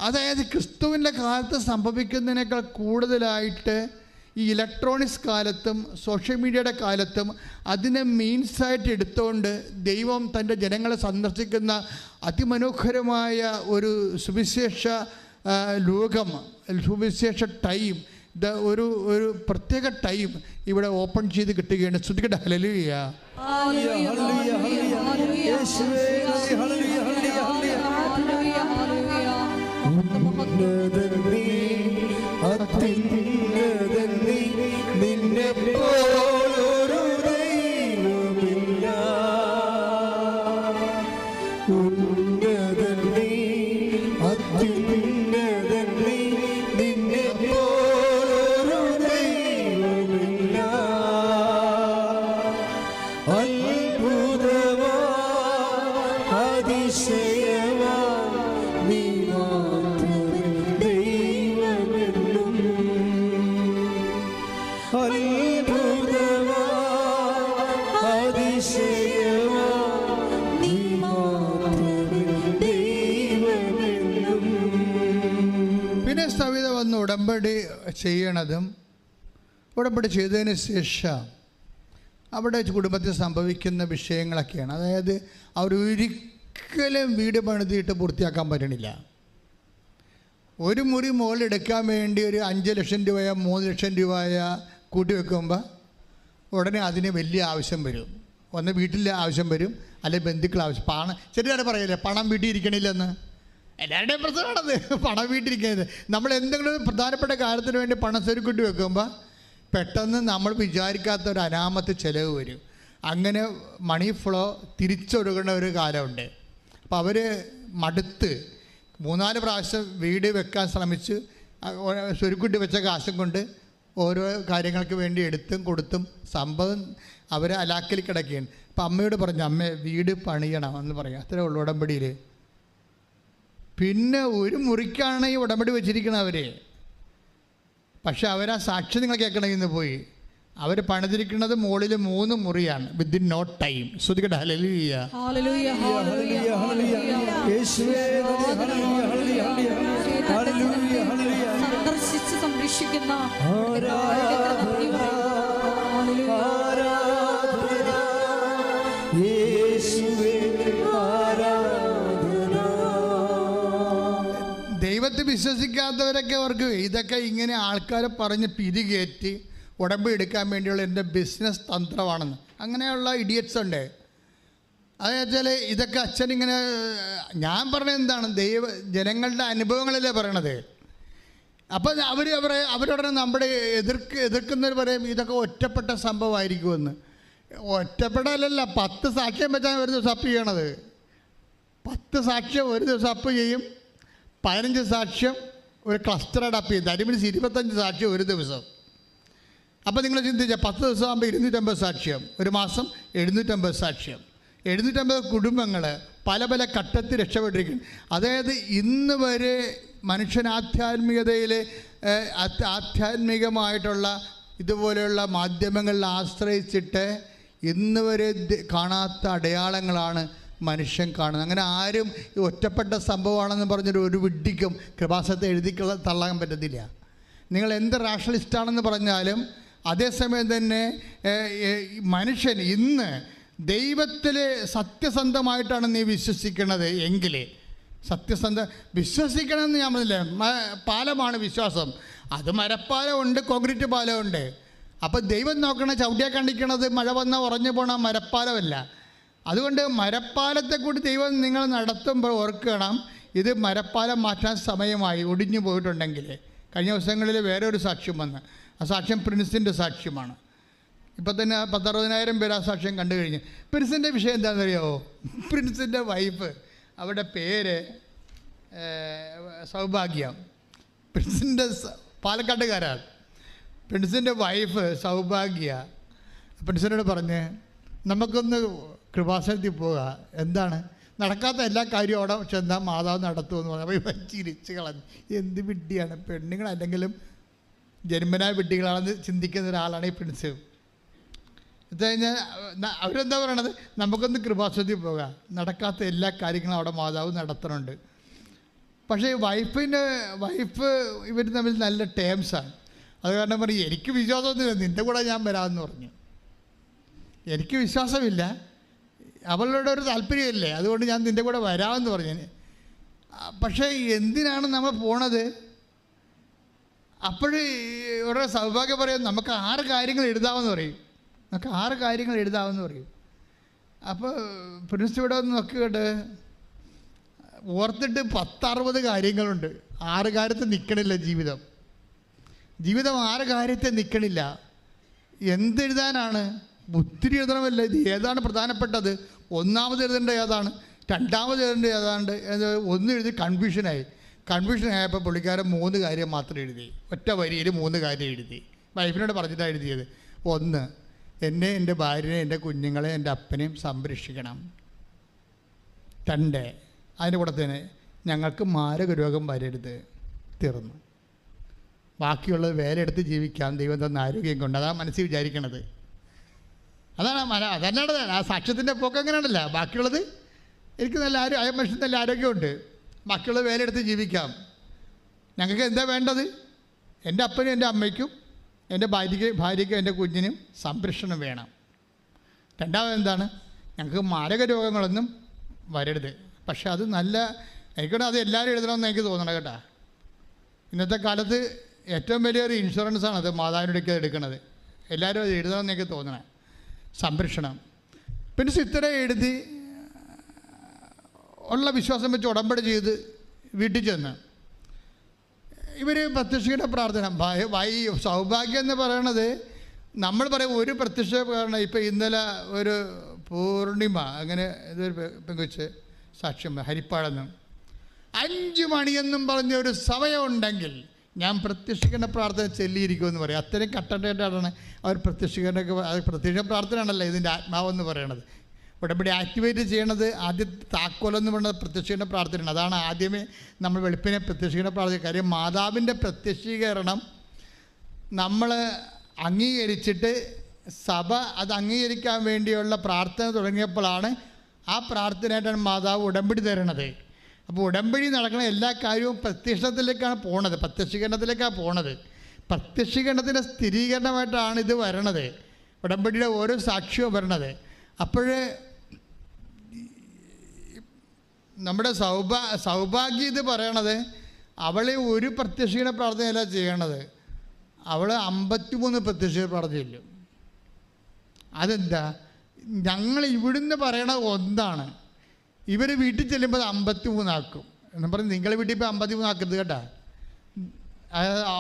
അതായത് ക്രിസ്തുവിൻ്റെ കാലത്ത് സംഭവിക്കുന്നതിനേക്കാൾ കൂടുതലായിട്ട് ഈ ഇലക്ട്രോണിക്സ് കാലത്തും സോഷ്യൽ മീഡിയയുടെ കാലത്തും അതിനെ മീൻസായിട്ട് എടുത്തുകൊണ്ട് ദൈവം തൻ്റെ ജനങ്ങളെ സന്ദർശിക്കുന്ന അതിമനോഹരമായ ഒരു സുവിശേഷ ലോകം, സുവിശേഷ ടൈം, ഒരു പ്രത്യേക ടൈം ഇവിടെ ഓപ്പൺ ചെയ്ത് കിട്ടുകയാണ്. ശ്രുതിക്കട്ടെ ഹല്ലേലൂയ. നിന്നെപ്പോലൊരു ദൈവമില്ല, ഉന്നതൻ നീ, അത്യുന്നതൻ നീ, നിന്നെപ്പോലൊരു ദൈവമില്ല. അത്ഭുതമാ അതിശയമാ നീ മാത്രമേ ദൈവമെന്നും. അത്ഭുതമാ അതിശയമാ നീ മാത്രമേ ദൈവമെന്നും. പിന്നെ സവിത വന്ന് ഉടമ്പടി ചെയ്യണതും ഉടമ്പടി ചെയ്തതിന് ശേഷം അവിടെ കുടുംബത്തിൽ സംഭവിക്കുന്ന വിഷയങ്ങളൊക്കെയാണ്. അതായത് അവരൊരിക്കലും വീട് പണിതിട്ട് പൂർത്തിയാക്കാൻ പറ്റണില്ല. ഒരു മുറി മുകളിൽ എടുക്കാൻ വേണ്ടി ഒരു 5 ലക്ഷം രൂപയോ 3 ലക്ഷം രൂപയോ കൂട്ടി വെക്കുമ്പോൾ ഉടനെ അതിന് വലിയ ആവശ്യം വരും. ഒന്ന് വീട്ടിലെ ആവശ്യം വരും, അല്ലെങ്കിൽ ബന്ധുക്കൾ ആവശ്യം. പണം ചെറിയ പറയില്ലേ, പണം വീട്ടിൽ ഇരിക്കണില്ലെന്ന്. എല്ലാവരുടെയും പ്രശ്നമാണത്, പണം വീട്ടിലിരിക്കുന്നത്. നമ്മൾ എന്തെങ്കിലും ഒരു പ്രധാനപ്പെട്ട കാര്യത്തിന് വേണ്ടി പണം സ്വരുക്കൂട്ടി വെക്കുമ്പോൾ പെട്ടെന്ന് നമ്മൾ വിചാരിക്കാത്ത ഒരു അനാമത്ത് ചിലവ് വരും. അങ്ങനെ മണി ഫ്ലോ തിരിച്ചൊഴുകുന്ന ഒരു കാലമുണ്ട്. അപ്പോൾ അവർ മടുത്ത് 3-4 പ്രാവശ്യം വീട് വെക്കാൻ ശ്രമിച്ച് സ്വരുക്കൂട്ടി വെച്ച കാശും കൊണ്ട് ഓരോ കാര്യങ്ങൾക്ക് വേണ്ടി എടുത്തും കൊടുത്തും സംഭവം അവരെ അലാക്കൽ കിടക്കുകയാണ്. അപ്പം അമ്മയോട് പറഞ്ഞു, അമ്മ വീട് പണിയണം എന്ന് പറയാം. അത്രേ ഉള്ളൂ ഉടമ്പടിയിൽ. പിന്നെ ഒരു മുറിക്കാണ് ഈ ഉടമ്പടി വെച്ചിരിക്കുന്നത് അവർ. പക്ഷെ അവരാ സാക്ഷി നിങ്ങൾ കേൾക്കണം. ഇന്ന് പോയി അവർ പണിതിരിക്കുന്നത് മുകളിൽ 3 മുറിയാണ്. Within no time. ശ്രുതികട്ടെ ഹല്ലേലൂയ. സന്ദർശിച്ച് സംരക്ഷിക്കുന്ന ദൈവത്തെ വിശ്വസിക്കാത്തവരൊക്കെ അവർക്ക് ഇതൊക്കെ ഇങ്ങനെ ആൾക്കാരെ പറഞ്ഞ് പിരികേറ്റി ഉടമ്പടി എടുക്കാൻ വേണ്ടിയുള്ള എൻ്റെ ബിസിനസ് തന്ത്രമാണെന്ന്. അങ്ങനെയുള്ള ഇഡിയറ്റ്സ് ഉണ്ട്. അതെന്നുവെച്ചാൽ ഇതൊക്കെ അച്ഛനിങ്ങനെ, ഞാൻ പറഞ്ഞത് എന്താണ്, ജനങ്ങളുടെ അനുഭവങ്ങളല്ലേ പറയണത്. അപ്പം അവരുടനെ നമ്മുടെ എതിർക്കുന്നവർ പറയും ഇതൊക്കെ ഒറ്റപ്പെട്ട സംഭവമായിരിക്കുമെന്ന്. ഒറ്റപ്പെടലല്ല, 10 സാക്ഷ്യം വെച്ചാൽ ഒരു ദിവസം അപ്പ് ചെയ്യണത്. 10 സാക്ഷ്യം ഒരു ദിവസം അപ്പ് ചെയ്യും. 15 സാക്ഷ്യം ഒരു ക്ലസ്റ്ററായിട്ട് അപ്പ് ചെയ്യും. ദാറ്റ് മീൻസ് 25 സാക്ഷ്യം ഒരു ദിവസം. അപ്പോൾ നിങ്ങൾ ചിന്തിച്ചാൽ 10 ദിവസം ആകുമ്പോൾ 250 സാക്ഷ്യം, ഒരു മാസം 750 സാക്ഷ്യം, 750 കുടുംബങ്ങൾ പല പല ഘട്ടത്തിൽ രക്ഷപ്പെട്ടിരിക്കുന്നു. അതായത് ഇന്ന് വരെ മനുഷ്യൻ ആധ്യാത്മികമായിട്ടുള്ള ഇതുപോലെയുള്ള മാധ്യമങ്ങളിൽ ആശ്രയിച്ചിട്ട് ഇന്ന് വരെ കാണാത്ത അടയാളങ്ങളാണ് മനുഷ്യൻ കാണുന്നത്. അങ്ങനെ ആരും ഒറ്റപ്പെട്ട സംഭവമാണെന്ന് പറഞ്ഞൊരു ഒരു വിഡ്ഢിക്കും കൃപാസനത്തെ എഴുതി തള്ളാൻ പറ്റത്തില്ല. നിങ്ങൾ എന്ത് റാഷണലിസ്റ്റാണെന്ന് പറഞ്ഞാലും അതേസമയം തന്നെ മനുഷ്യൻ ഇന്ന് ദൈവത്തിൽ സത്യസന്ധമായിട്ടാണ് നീ വിശ്വസിക്കുന്നത് എങ്കിൽ വിശ്വസിക്കണമെന്ന് ഞാൻ പറഞ്ഞില്ല. പാലമാണ് വിശ്വാസം. അത് മരപ്പാലമുണ്ട്, കോൺക്രീറ്റ് പാലമുണ്ട്. അപ്പോൾ ദൈവം നോക്കണ ചവിട്ടിയാൽ കണ്ടിക്കണത് മഴ വന്നാൽ ഉറഞ്ഞു പോണ മരപ്പാലമല്ല. അതുകൊണ്ട് മരപ്പാലത്തെ കൂടി ദൈവം നിങ്ങൾ നടത്തുമ്പോൾ ഓർക്കണം, ഇത് മരപ്പാലം മാറ്റാൻ സമയമായി ഒടിഞ്ഞു പോയിട്ടുണ്ടെങ്കിൽ. കഴിഞ്ഞ ദിവസങ്ങളിൽ വേറെ ഒരു സാക്ഷ്യം വന്ന്, ആ സാക്ഷ്യം പ്രിൻസിൻ്റെ സാക്ഷ്യമാണ്. ഇപ്പം തന്നെ 10-60,000 പേര് ആ സാക്ഷ്യം കണ്ടു കഴിഞ്ഞ്. പ്രിൻസിൻ്റെ വിഷയം എന്താണെന്നറിയാമോ? പ്രിൻസിൻ്റെ വൈഫ്, അവരുടെ പേര് സൗഭാഗ്യം. പ്രിൻസിൻ്റെ പാലക്കാട്ടുകാരാണ്. പ്രിൻസിൻ്റെ വൈഫ് സൗഭാഗ്യ പ്രിൻസിനോട് പറഞ്ഞ് നമുക്കൊന്ന് കൃപാസനത്തിൽ പോവുക. എന്താണ് നടക്കാത്ത എല്ലാ കാര്യവും അവിടെ ചെന്നാൽ മാതാവ് നടത്തുമെന്ന് പറഞ്ഞപ്പോൾ ചിരിച്ച് കളഞ്ഞു. എന്ത് വിഡ്ഢിയാണ്, പെണ്ണുങ്ങളല്ലെങ്കിലും ജന്മനായ വിഡ്ഢികളാണെന്ന് ചിന്തിക്കുന്ന ഒരാളാണ് ഈ പ്രിൻസ്. ഇത് കഴിഞ്ഞാൽ അവരെന്താ പറയണത്, നമുക്കൊന്ന് കൃപാസനത്തിൽ പോകാം, നടക്കാത്ത എല്ലാ കാര്യങ്ങളും അവിടെ മാതാവ് നടത്തുന്നുണ്ട്. പക്ഷേ വൈഫ് ഇവർ തമ്മിൽ നല്ല ടേംസാണ്. അത് കാരണം പറയും, എനിക്ക് വിശ്വാസമൊന്നുമില്ല, നിൻ്റെ കൂടെ ഞാൻ വരാമെന്ന് പറഞ്ഞു. എനിക്ക് വിശ്വാസമില്ല, അവളുടെ ഒരു താല്പര്യമില്ലേ, അതുകൊണ്ട് ഞാൻ നിൻ്റെ കൂടെ വരാമെന്ന് പറഞ്ഞു. പക്ഷേ എന്തിനാണ് നമ്മൾ പോണത്? അപ്പോഴ് ഒരു സൗഭാഗ്യം പറയും, നമുക്ക് 6 കാര്യങ്ങൾ എഴുതാമെന്ന് പറയും. നമുക്ക് 6 കാര്യങ്ങൾ എഴുതാമെന്ന് പറയും. അപ്പോൾ പ്രിൻസ് ഇവിടെ ഒന്ന് നോക്കിയിട്ട് ഓർത്തിട്ട് 10-60 കാര്യങ്ങളുണ്ട്. 6 കാര്യത്തിൽ നിൽക്കണില്ല ജീവിതം 6 കാര്യത്തിൽ നിൽക്കണില്ല. എന്തെഴുതാനാണ്? ഒത്തിരി എഴുതണമല്ല. ഇത് ഏതാണ് പ്രധാനപ്പെട്ടത്? ഒന്നാമത് എഴുതേണ്ട ഏതാണ്, രണ്ടാമത് എഴുതേണ്ട ഏതാണ്ട് ഒന്നും എഴുതി കൺഫ്യൂഷനായപ്പോൾ പുള്ളിക്കാരൻ 3 കാര്യം മാത്രം എഴുതി. ഒറ്റ വരിയിൽ 3 കാര്യം എഴുതി. വൈഫിനോട് പറഞ്ഞിട്ടാണ് എഴുതിയത്. 1, എന്നെ, എൻ്റെ ഭാര്യനെ, എൻ്റെ കുഞ്ഞുങ്ങളെ, എൻ്റെ അപ്പനെയും സംരക്ഷിക്കണം. 2, അതിൻ്റെ കൂടെ തന്നെ ഞങ്ങൾക്ക് മാരക രോഗം വരരുത്. തീർന്നു. ബാക്കിയുള്ളത് വേലയെടുത്ത് ജീവിക്കാം, ദൈവം തന്ന ആരോഗ്യം കൊണ്ട്. അതാണ് മനസ്സിൽ വിചാരിക്കണത്. അതന്നാണ് ആ സാക്ഷ്യത്തിൻ്റെ പോക്ക്. അങ്ങനെയാണല്ല. ബാക്കിയുള്ളത് എനിക്ക് നല്ല മനുഷ്യൻ നല്ല ആരോഗ്യമുണ്ട്, ബാക്കിയുള്ളത് വേലയെടുത്ത് ജീവിക്കാം. ഞങ്ങൾക്ക് എന്താ വേണ്ടത്? എൻ്റെ അപ്പനും എൻ്റെ അമ്മയ്ക്കും എൻ്റെ ഭാര്യയ്ക്കും എൻ്റെ കുഞ്ഞിനും സംരക്ഷണം വേണം. 2ാമത് എന്താണ്? ഞങ്ങൾക്ക് മാരക രോഗങ്ങളൊന്നും വരരുത്. പക്ഷെ അത് നല്ല എനിക്കോട് അത് എല്ലാവരും എഴുതണമെന്ന് എനിക്ക് തോന്നണം കേട്ടോ. ഇന്നത്തെ കാലത്ത് ഏറ്റവും വലിയൊരു ഇൻഷുറൻസാണത് മാതാവിനോടൊക്കെ എടുക്കുന്നത്. എല്ലാവരും അത് എഴുതണമെന്ന് എനിക്ക് തോന്നണേ. സംരക്ഷണം. പിന്നെ ഇത്ര എഴുതി ഉള്ള വിശ്വാസം വെച്ച് ഉടമ്പടി ചെയ്ത് വീട്ടിൽ ചെന്ന് ഇവർ പ്രത്യക്ഷയുടെ പ്രാർത്ഥന. സൗഭാഗ്യം എന്ന് പറയണത് നമ്മൾ പറയും ഒരു പ്രത്യക്ഷ കാരണം. ഇപ്പം ഇന്നലെ ഒരു പൂർണിമ അങ്ങനെ ഇതൊരു പെങ്കുച്ച് സാക്ഷ്യം ഹരിപ്പാടെന്ന് 5 മണിയെന്നും പറഞ്ഞ ഒരു സമയമുണ്ടെങ്കിൽ ഞാൻ പ്രത്യക്ഷീകരണ പ്രാർത്ഥന ചെല്ലിയിരിക്കുമെന്ന് പറയും. അത്രയും കട്ടണ്ടായിട്ടാണ് അവർ പ്രത്യക്ഷ പ്രാർത്ഥനയാണല്ലോ ഇതിൻ്റെ ആത്മാവെന്ന് പറയണത്. ഉടമ്പടി ആക്ടിവേറ്റ് ചെയ്യണത് ആദ്യം താക്കോലെന്ന് പറയുന്നത് പ്രത്യക്ഷീകരണ പ്രാർത്ഥനയാണ്. അതാണ് ആദ്യമേ നമ്മൾ വെളുപ്പിനെ പ്രത്യക്ഷീകരണ പ്രാർത്ഥന. കാര്യം മാതാവിൻ്റെ പ്രത്യക്ഷീകരണം നമ്മൾ അംഗീകരിച്ചിട്ട് സഭ അത് അംഗീകരിക്കാൻ വേണ്ടിയുള്ള പ്രാർത്ഥന തുടങ്ങിയപ്പോഴാണ് ആ പ്രാർത്ഥനയായിട്ടാണ് മാതാവ് ഉടമ്പടി തരണത്. അപ്പോൾ ഉടമ്പടി നടക്കുന്ന എല്ലാ കാര്യവും പ്രത്യക്ഷത്തിലേക്കാണ് പോണത്, പ്രത്യക്ഷീകരണത്തിലേക്കാണ് പോണത്. പ്രത്യക്ഷീകരണത്തിൻ്റെ സ്ഥിരീകരണമായിട്ടാണ് ഇത് വരണത്, ഉടമ്പടിയുടെ ഓരോ സാക്ഷ്യവും വരണത്. അപ്പോഴേ നമ്മുടെ സൗഭാഗ്യം ഇത് പറയണത് അവളെ ഒരു പ്രത്യക്ഷീകരണ പ്രാർത്ഥനയല്ല ചെയ്യണത്, അവൾ 53 പ്രത്യക്ഷീകരണ പ്രാർത്ഥനയില്ല. അതെന്താ? ഞങ്ങൾ ഇവിടുന്ന് പറയണ ഒന്നാണ്, ഇവർ വീട്ടിൽ ചെല്ലുമ്പോൾ 53 ആക്കും എന്ന് പറഞ്ഞ് നിങ്ങളെ വീട്ടിൽ ഇപ്പോൾ 53 ആക്കരുത് കേട്ടോ.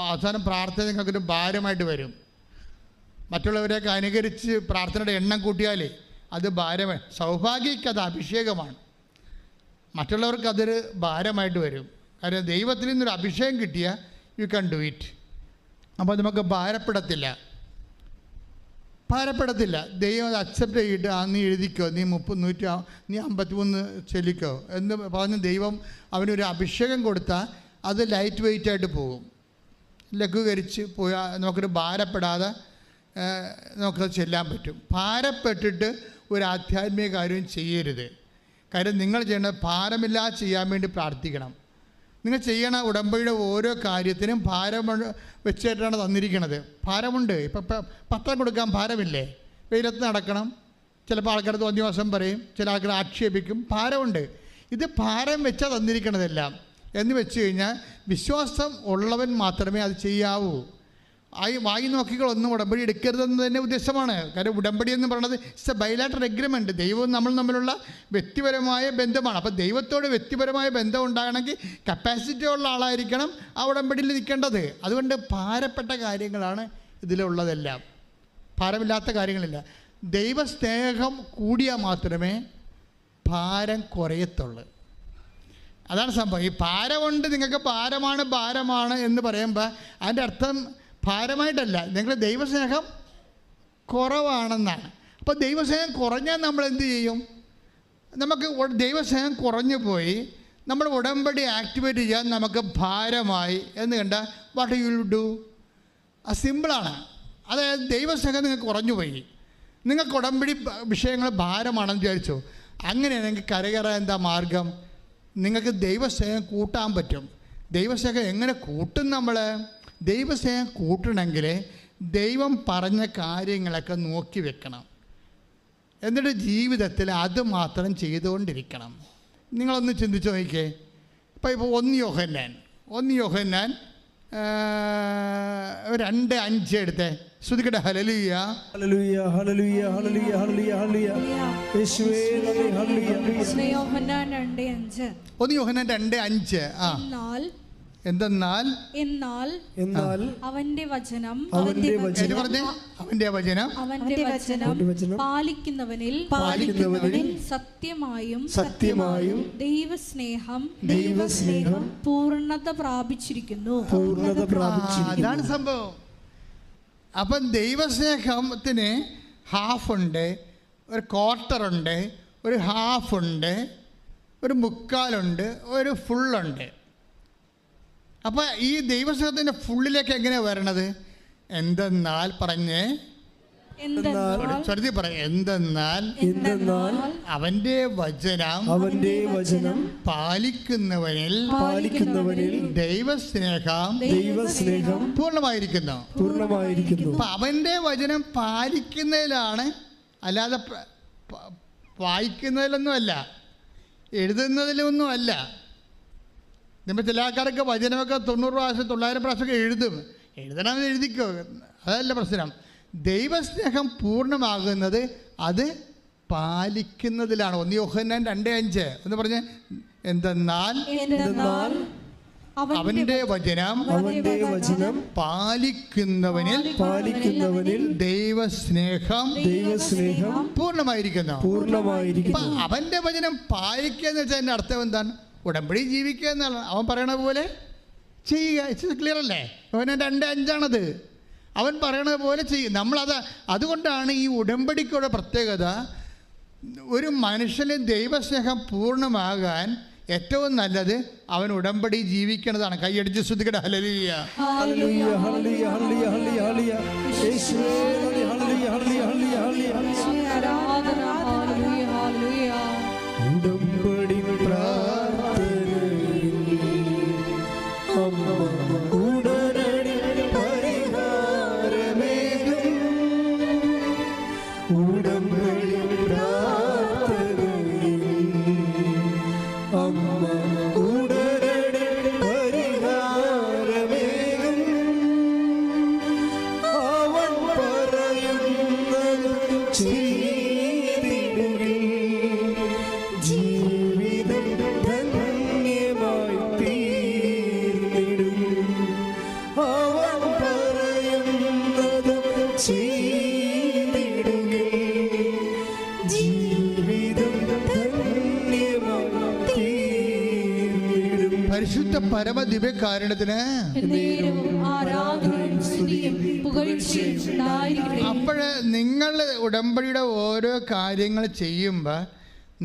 അവസാനം പ്രാർത്ഥന നിങ്ങൾക്കൊരു ഭാരമായിട്ട് വരും. മറ്റുള്ളവരെയൊക്കെ അനുകരിച്ച് പ്രാർത്ഥനയുടെ എണ്ണം കൂട്ടിയാൽ അത് ഭാരമായി. സൗഭാഗ്യക്ക് അത് അഭിഷേകമാണ്, മറ്റുള്ളവർക്ക് അതൊരു ഭാരമായിട്ട് വരും. കാരണം ദൈവത്തിൽ നിന്നൊരു അഭിഷേകം കിട്ടിയാൽ യു ക്യാൻ ഡു ഇറ്റ്. അപ്പോൾ നമുക്ക് ഭാരപ്പെടത്തില്ല. ഭാരപ്പെടത്തില്ല. ദൈവം അത് അക്സെപ്റ്റ് ചെയ്തിട്ട് നീ എഴുതിക്കോ, നീ 53 ചൊല്ലിക്കോ എന്ന് പറഞ്ഞ് ദൈവം അവനൊരു അഭിഷേകം കൊടുത്താൽ അത് ലൈറ്റ് വെയ്റ്റായിട്ട് പോകും. ലഘൂകരിച്ച് പോയാൽ നമുക്കൊരു ഭാരപ്പെടാതെ നമുക്കത് ചെല്ലാൻ പറ്റും. ഭാരപ്പെട്ടിട്ട് ഒരു ആധ്യാത്മിക കാര്യവും ചെയ്യരുത്. കാര്യം നിങ്ങൾ ചെയ്യേണ്ടത് ഭാരമില്ലാതെ ചെയ്യാൻ വേണ്ടി പ്രാർത്ഥിക്കണം. നിങ്ങൾ ചെയ്യണ ഉടമ്പടിയുടെ ഓരോ കാര്യത്തിനും ഭാരം വെച്ചിട്ടാണ് തന്നിരിക്കുന്നത്. ഭാരമുണ്ട്. ഇപ്പം പത്രം കൊടുക്കാൻ ഭാരമില്ലേ? വെയിലത്ത് നടക്കണം. ചിലപ്പോൾ ആൾക്കാർ തോന്നിയ ദിവസം പറയും, ചില ആൾക്കാർ ആക്ഷേപിക്കും. ഭാരമുണ്ട്. ഇത് ഭാരം വെച്ചാൽ തന്നിരിക്കണതെല്ലാം എന്ന് വെച്ച് കഴിഞ്ഞാൽ വിശ്വാസം ഉള്ളവൻ മാത്രമേ അത് ചെയ്യാവൂ. വായി നോക്കികളൊന്നും ഉടമ്പടി എടുക്കരുതെന്ന് തന്നെ ഉദ്ദേശമാണ്. കാരണം ഉടമ്പടി എന്ന് പറയുന്നത് ഇറ്റ്സ് എ ബൈലാറ്ററൽ എഗ്രിമെൻറ്റ്. ദൈവവും നമ്മൾ തമ്മിലുള്ള വ്യക്തിപരമായ ബന്ധമാണ്. അപ്പോൾ ദൈവത്തോട് വ്യക്തിപരമായ ബന്ധം ഉണ്ടാകണമെങ്കിൽ കപ്പാസിറ്റി ഉള്ള ആളായിരിക്കണം ആ ഉടമ്പടിയിൽ നിൽക്കേണ്ടത്. അതുകൊണ്ട് ഭാരപ്പെട്ട കാര്യങ്ങളാണ് ഇതിലുള്ളതെല്ലാം, ഭാരമില്ലാത്ത കാര്യങ്ങളില്ല. ദൈവസ്നേഹം കൂടിയാൽ മാത്രമേ ഭാരം കുറയത്തുള്ളൂ. അതാണ് സംഭവം. ഈ ഭാരമുണ്ട്, നിങ്ങൾക്ക് ഭാരമാണ് എന്ന് പറയുമ്പോൾ അതിൻ്റെ അർത്ഥം ഭാരമായിട്ടല്ല, നിങ്ങൾ ദൈവസ്നേഹം കുറവാണെന്നാണ്. അപ്പോൾ ദൈവസ്നേഹം കുറഞ്ഞാൽ നമ്മൾ എന്ത് ചെയ്യും? നമുക്ക് ദൈവസ്നേഹം കുറഞ്ഞു പോയി നമ്മൾ ഉടമ്പടി ആക്ടിവേറ്റ് ചെയ്യാൻ നമുക്ക് ഭാരമായി എന്ന് കണ്ടാൽ വാട്ട് യു വിൽ ഡു? അത് സിമ്പിളാണ്. അതായത് ദൈവസ്നേഹം നിങ്ങൾക്ക് കുറഞ്ഞു പോയി, നിങ്ങൾക്ക് ഉടമ്പടി വിഷയങ്ങൾ ഭാരമാണെന്ന് വിചാരിച്ചു. അങ്ങനെയാണെങ്കിൽ കരകയറാൻ എന്താ മാർഗം? നിങ്ങൾക്ക് ദൈവസ്നേഹം കൂട്ടാൻ പറ്റും. ദൈവസ്നേഹം എങ്ങനെ കൂട്ടും? നമ്മൾ ദൈവസ്നേഹം കൂട്ടണമെങ്കിൽ ദൈവം പറഞ്ഞ കാര്യങ്ങളൊക്കെ നോക്കി വെക്കണം. എന്നിട്ട് ജീവിതത്തിൽ അത് മാത്രം ചെയ്തുകൊണ്ടിരിക്കണം. നിങ്ങളൊന്ന് ചിന്തിച്ച് നോക്കിക്കേ. ഇപ്പോൾ 1 യോഹന്നാൻ 2:5 എടുത്തേ. ശ്രുതിക്കട്ടെ. ഹല്ലേലൂയ ഹല്ലേലൂയ ഹല്ലേലൂയ ഹല്ലേലൂയ ഹല്ലേലൂയ ഹല്ലേലൂയ യേശുവേ നന്ദി. ഹല്ലേലൂയ. യോഹന്നാൻ 2:5. 1 യോഹന്നാൻ 2:5. എന്നാൽ അവന്റെ വചനം പാലിക്കുന്നവനിൽ സത്യമായും ദൈവസ്നേഹം പൂർണ്ണത പ്രാപിച്ചിരിക്കുന്നു. അതാണ് സംഭവം. അപ്പം ദൈവസ്നേഹത്തിന് ഹാഫുണ്ട്, ഒരു ക്വാർട്ടറുണ്ട്, ഒരു ഹാഫുണ്ട്, ഒരു മുക്കാലുണ്ട്, ഒരു ഫുള്ളുണ്ട്. അപ്പോൾ ഈ ദൈവസ്നേഹത്തിൻ്റെ ഫുള്ളിലേക്ക് എങ്ങനെയാണ് വരണത്? എന്തെന്നാൽ പറഞ്ഞേ, സ്വരത്തിൽ പറയാം. എന്തെന്നാൽ അവന്റെ വചനം പാലിക്കുന്നവനിൽ ദൈവസ്നേഹം പൂർണ്ണമായിരിക്കുന്നു. അപ്പം അവന്റെ വചനം പാലിക്കുന്നതിലാണ്, അല്ലാതെ വായിക്കുന്നതിലൊന്നുമല്ല, എഴുതുന്നതിലൊന്നുമല്ല. നമ്മൾ ചില ആൾക്കാരൊക്കെ വചനമൊക്കെ 90 പ്രാവശ്യം 900 പ്രാവശ്യമൊക്കെ എഴുതണമെന്ന് എഴുതിക്കോ, അതല്ല പ്രശ്നം. ദൈവസ്നേഹം പൂർണ്ണമാകുന്നത് അത് പാലിക്കുന്നതിലാണ്. 1 യോഹന്നാൻ 2:5 എന്ന് പറഞ്ഞ്, എന്തെന്നാൽ അവന്റെ വചനം പാലിക്കുന്നവനിൽ ദൈവസ്നേഹം പൂർണ്ണമായിരിക്കുന്നു. അവന്റെ വചനം പാലിക്കുക എന്ന് വെച്ചാൽ അതിൻ്റെ അർത്ഥം എന്താണ്? ഉടമ്പടി ജീവിക്കുക എന്നാണ്. അവൻ പറയണ പോലെ ചെയ്യുക. ഇറ്റ്സ് ക്ലിയർ അല്ലേ? അവൻ 2:5 അവൻ പറയണത് പോലെ ചെയ്യും. അതുകൊണ്ടാണ് ഈ ഉടമ്പടിക്കുള്ള പ്രത്യേകത. ഒരു മനുഷ്യന് ദൈവസ്നേഹം പൂർണ്ണമാകാൻ ഏറ്റവും നല്ലത് അവൻ ഉടമ്പടി ജീവിക്കണതാണ്. കൈയടിച്ച് ശ്രുതിക്കട്ടെ. ഹല്ലേലൂയ ഹല്ലേലൂയ ഹല്ലേലൂയ ഹല്ലേലൂയ ഹല്ലേലൂയ യേശുവേ നന്ദി. ഹല്ലേലൂയ ഹല്ലേലൂയ ഹല്ലേലൂയ ഹല്ലേലൂയ. ഉടമ്പടി പ്രാർത്ഥനയിൽ അമ്മ ഉടനടി പരിഹാരമേകും. ഉടമ്പടി പ്രാർത്ഥനയിൽ അമ്മ ഉടനടി പരിഹാരമേകും. അവൻ പറയുന്നത് ചെയ്തിടുകിൽ ജീവിതം ധന്യമായി തീർന്നിടും. അവൻ പറയുന്നത് ചെയ്തിടുകിൽ ജീവിതം ധന്യമായി തീർന്നിടും. പരിശുദ്ധ പരമദിവ്യകാരുണ്യത്തിന് ആരാധനയും സ്തുതിയും പുകഴ്ചയും ഉണ്ടായിരിക്കട്ടെ. അപ്പോൾ നിങ്ങൾ ഉടമ്പടിയുടെ ഓരോ കാര്യങ്ങൾ ചെയ്യുമ്പോൾ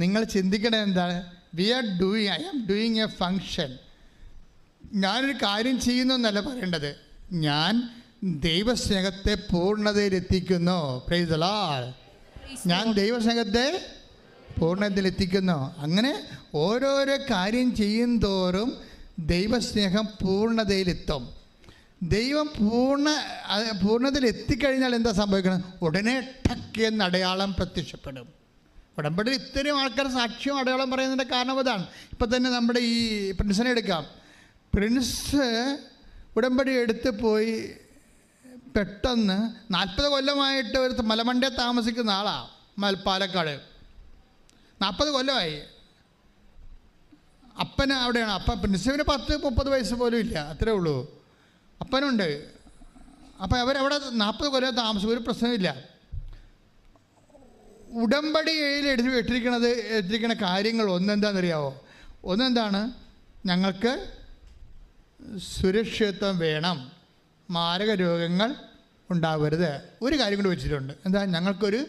നിങ്ങൾ ചിന്തിക്കണത് എന്താണ്? I am doing a function. ഞാനൊരു കാര്യം ചെയ്യുന്നു എന്നല്ല പറയേണ്ടത്, ഞാൻ ദൈവസ്നേഹത്തെ പൂർണ്ണതയിലെത്തിക്കുന്നു. Praise the Lord. ഞാൻ ദൈവസ്നേഹത്തെ പൂർണ്ണതയിലെത്തിക്കുന്നു. അങ്ങനെ ഓരോരോ കാര്യം ചെയ്യും തോറും ദൈവസ്നേഹം പൂർണ്ണതയിലെത്തും. ദൈവം പൂർണ്ണതയിൽ എത്തിക്കഴിഞ്ഞാൽ എന്താ സംഭവിക്കണം? ഉടനെ ടക്ക് എന്ന അടയാളം പ്രത്യക്ഷപ്പെടും. ഉടമ്പടിയിൽ ഇത്രയും ആൾക്കാർ സാക്ഷ്യം അടയാളം പറയുന്നതിൻ്റെ കാരണം അതാണ്. ഇപ്പം തന്നെ നമ്മുടെ ഈ പ്രിൻസിനെ എടുക്കാം. പ്രിൻസ് ഉടമ്പടി എടുത്ത് പോയി പെട്ടെന്ന് 40 കൊല്ലമായിട്ട് ഒരു മലമണ്ടേ താമസിക്കുന്ന ആളാണ്, പാലക്കാട്. 40 കൊല്ലമായി. അപ്പന് അവിടെയാണ്. അപ്പം പ്രിൻസിന് 10-30 വയസ്സ് പോലും ഇല്ല, അത്രേ ഉള്ളൂ. അപ്പനുണ്ട്. അപ്പം അവരവിടെ 40 കൊല്ലം താമസിക്കും, ഒരു പ്രശ്നമില്ല. ഉടമ്പടിയിൽ എടുത്തിരിക്കുന്ന കാര്യങ്ങൾ ഒന്നെന്താണെന്നറിയാവോ? ഒന്നെന്താണ്? ഞങ്ങൾക്ക് സുരക്ഷിതത്വം വേണം, മാരക രോഗങ്ങൾ ഉണ്ടാവരുത്. ഒരു കാര്യം കൂടി വെച്ചിട്ടുണ്ട്. എന്താ? ഞങ്ങൾക്കൊരു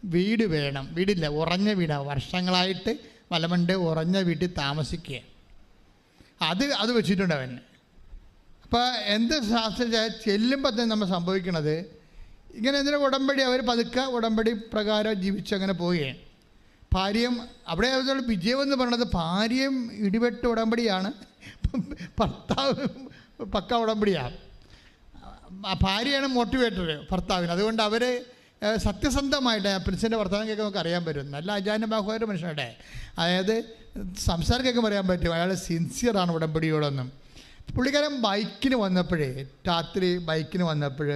വീട് വേണം. വീടില്ല, ഉറഞ്ഞ വീടാണ്. വർഷങ്ങളായിട്ട് മലമണ്ട് ഉറഞ്ഞ വീട്ടിൽ താമസിക്കുക. അത് വെച്ചിട്ടുണ്ട് അവൻ. അപ്പോൾ എന്ത് ശാസ്ത്രം ചെല്ലുമ്പോൾ തന്നെ നമ്മൾ സംഭവിക്കണത് ഇങ്ങനെ എന്തിനാ ഉടമ്പടി അവർ പതുക്കെ ഉടമ്പടി പ്രകാരം ജീവിച്ചങ്ങനെ പോവുകയാണ്. ഭാര്യയും അവിടെ വിജയം എന്ന് പറയുന്നത് ഭാര്യയും ഇടിവെട്ട് ഉടമ്പടിയാണ്, ഭർത്താവ് പക്ക ഉടമ്പടിയാണ്. ഭാര്യയാണ് മോട്ടിവേറ്റർ ഭർത്താവിന്. അതുകൊണ്ട് അവർ സത്യസന്ധമായിട്ട് പ്രിൻസിൻ്റെ വർത്തമാനം കേൾക്കാൻ നമുക്ക് അറിയാൻ പറ്റും. നല്ല അജാനബാഹുവായ മനുഷ്യരുടെ, അതായത് സംസാരം കേൾക്കുമ്പോൾ അറിയാൻ പറ്റും അയാൾ സിൻസിയറാണ് ഉടമ്പടിയോടൊന്നും. പുള്ളിക്കാരൻ ബൈക്കിന് വന്നപ്പോഴേ, രാത്രി ബൈക്കിന് വന്നപ്പോൾ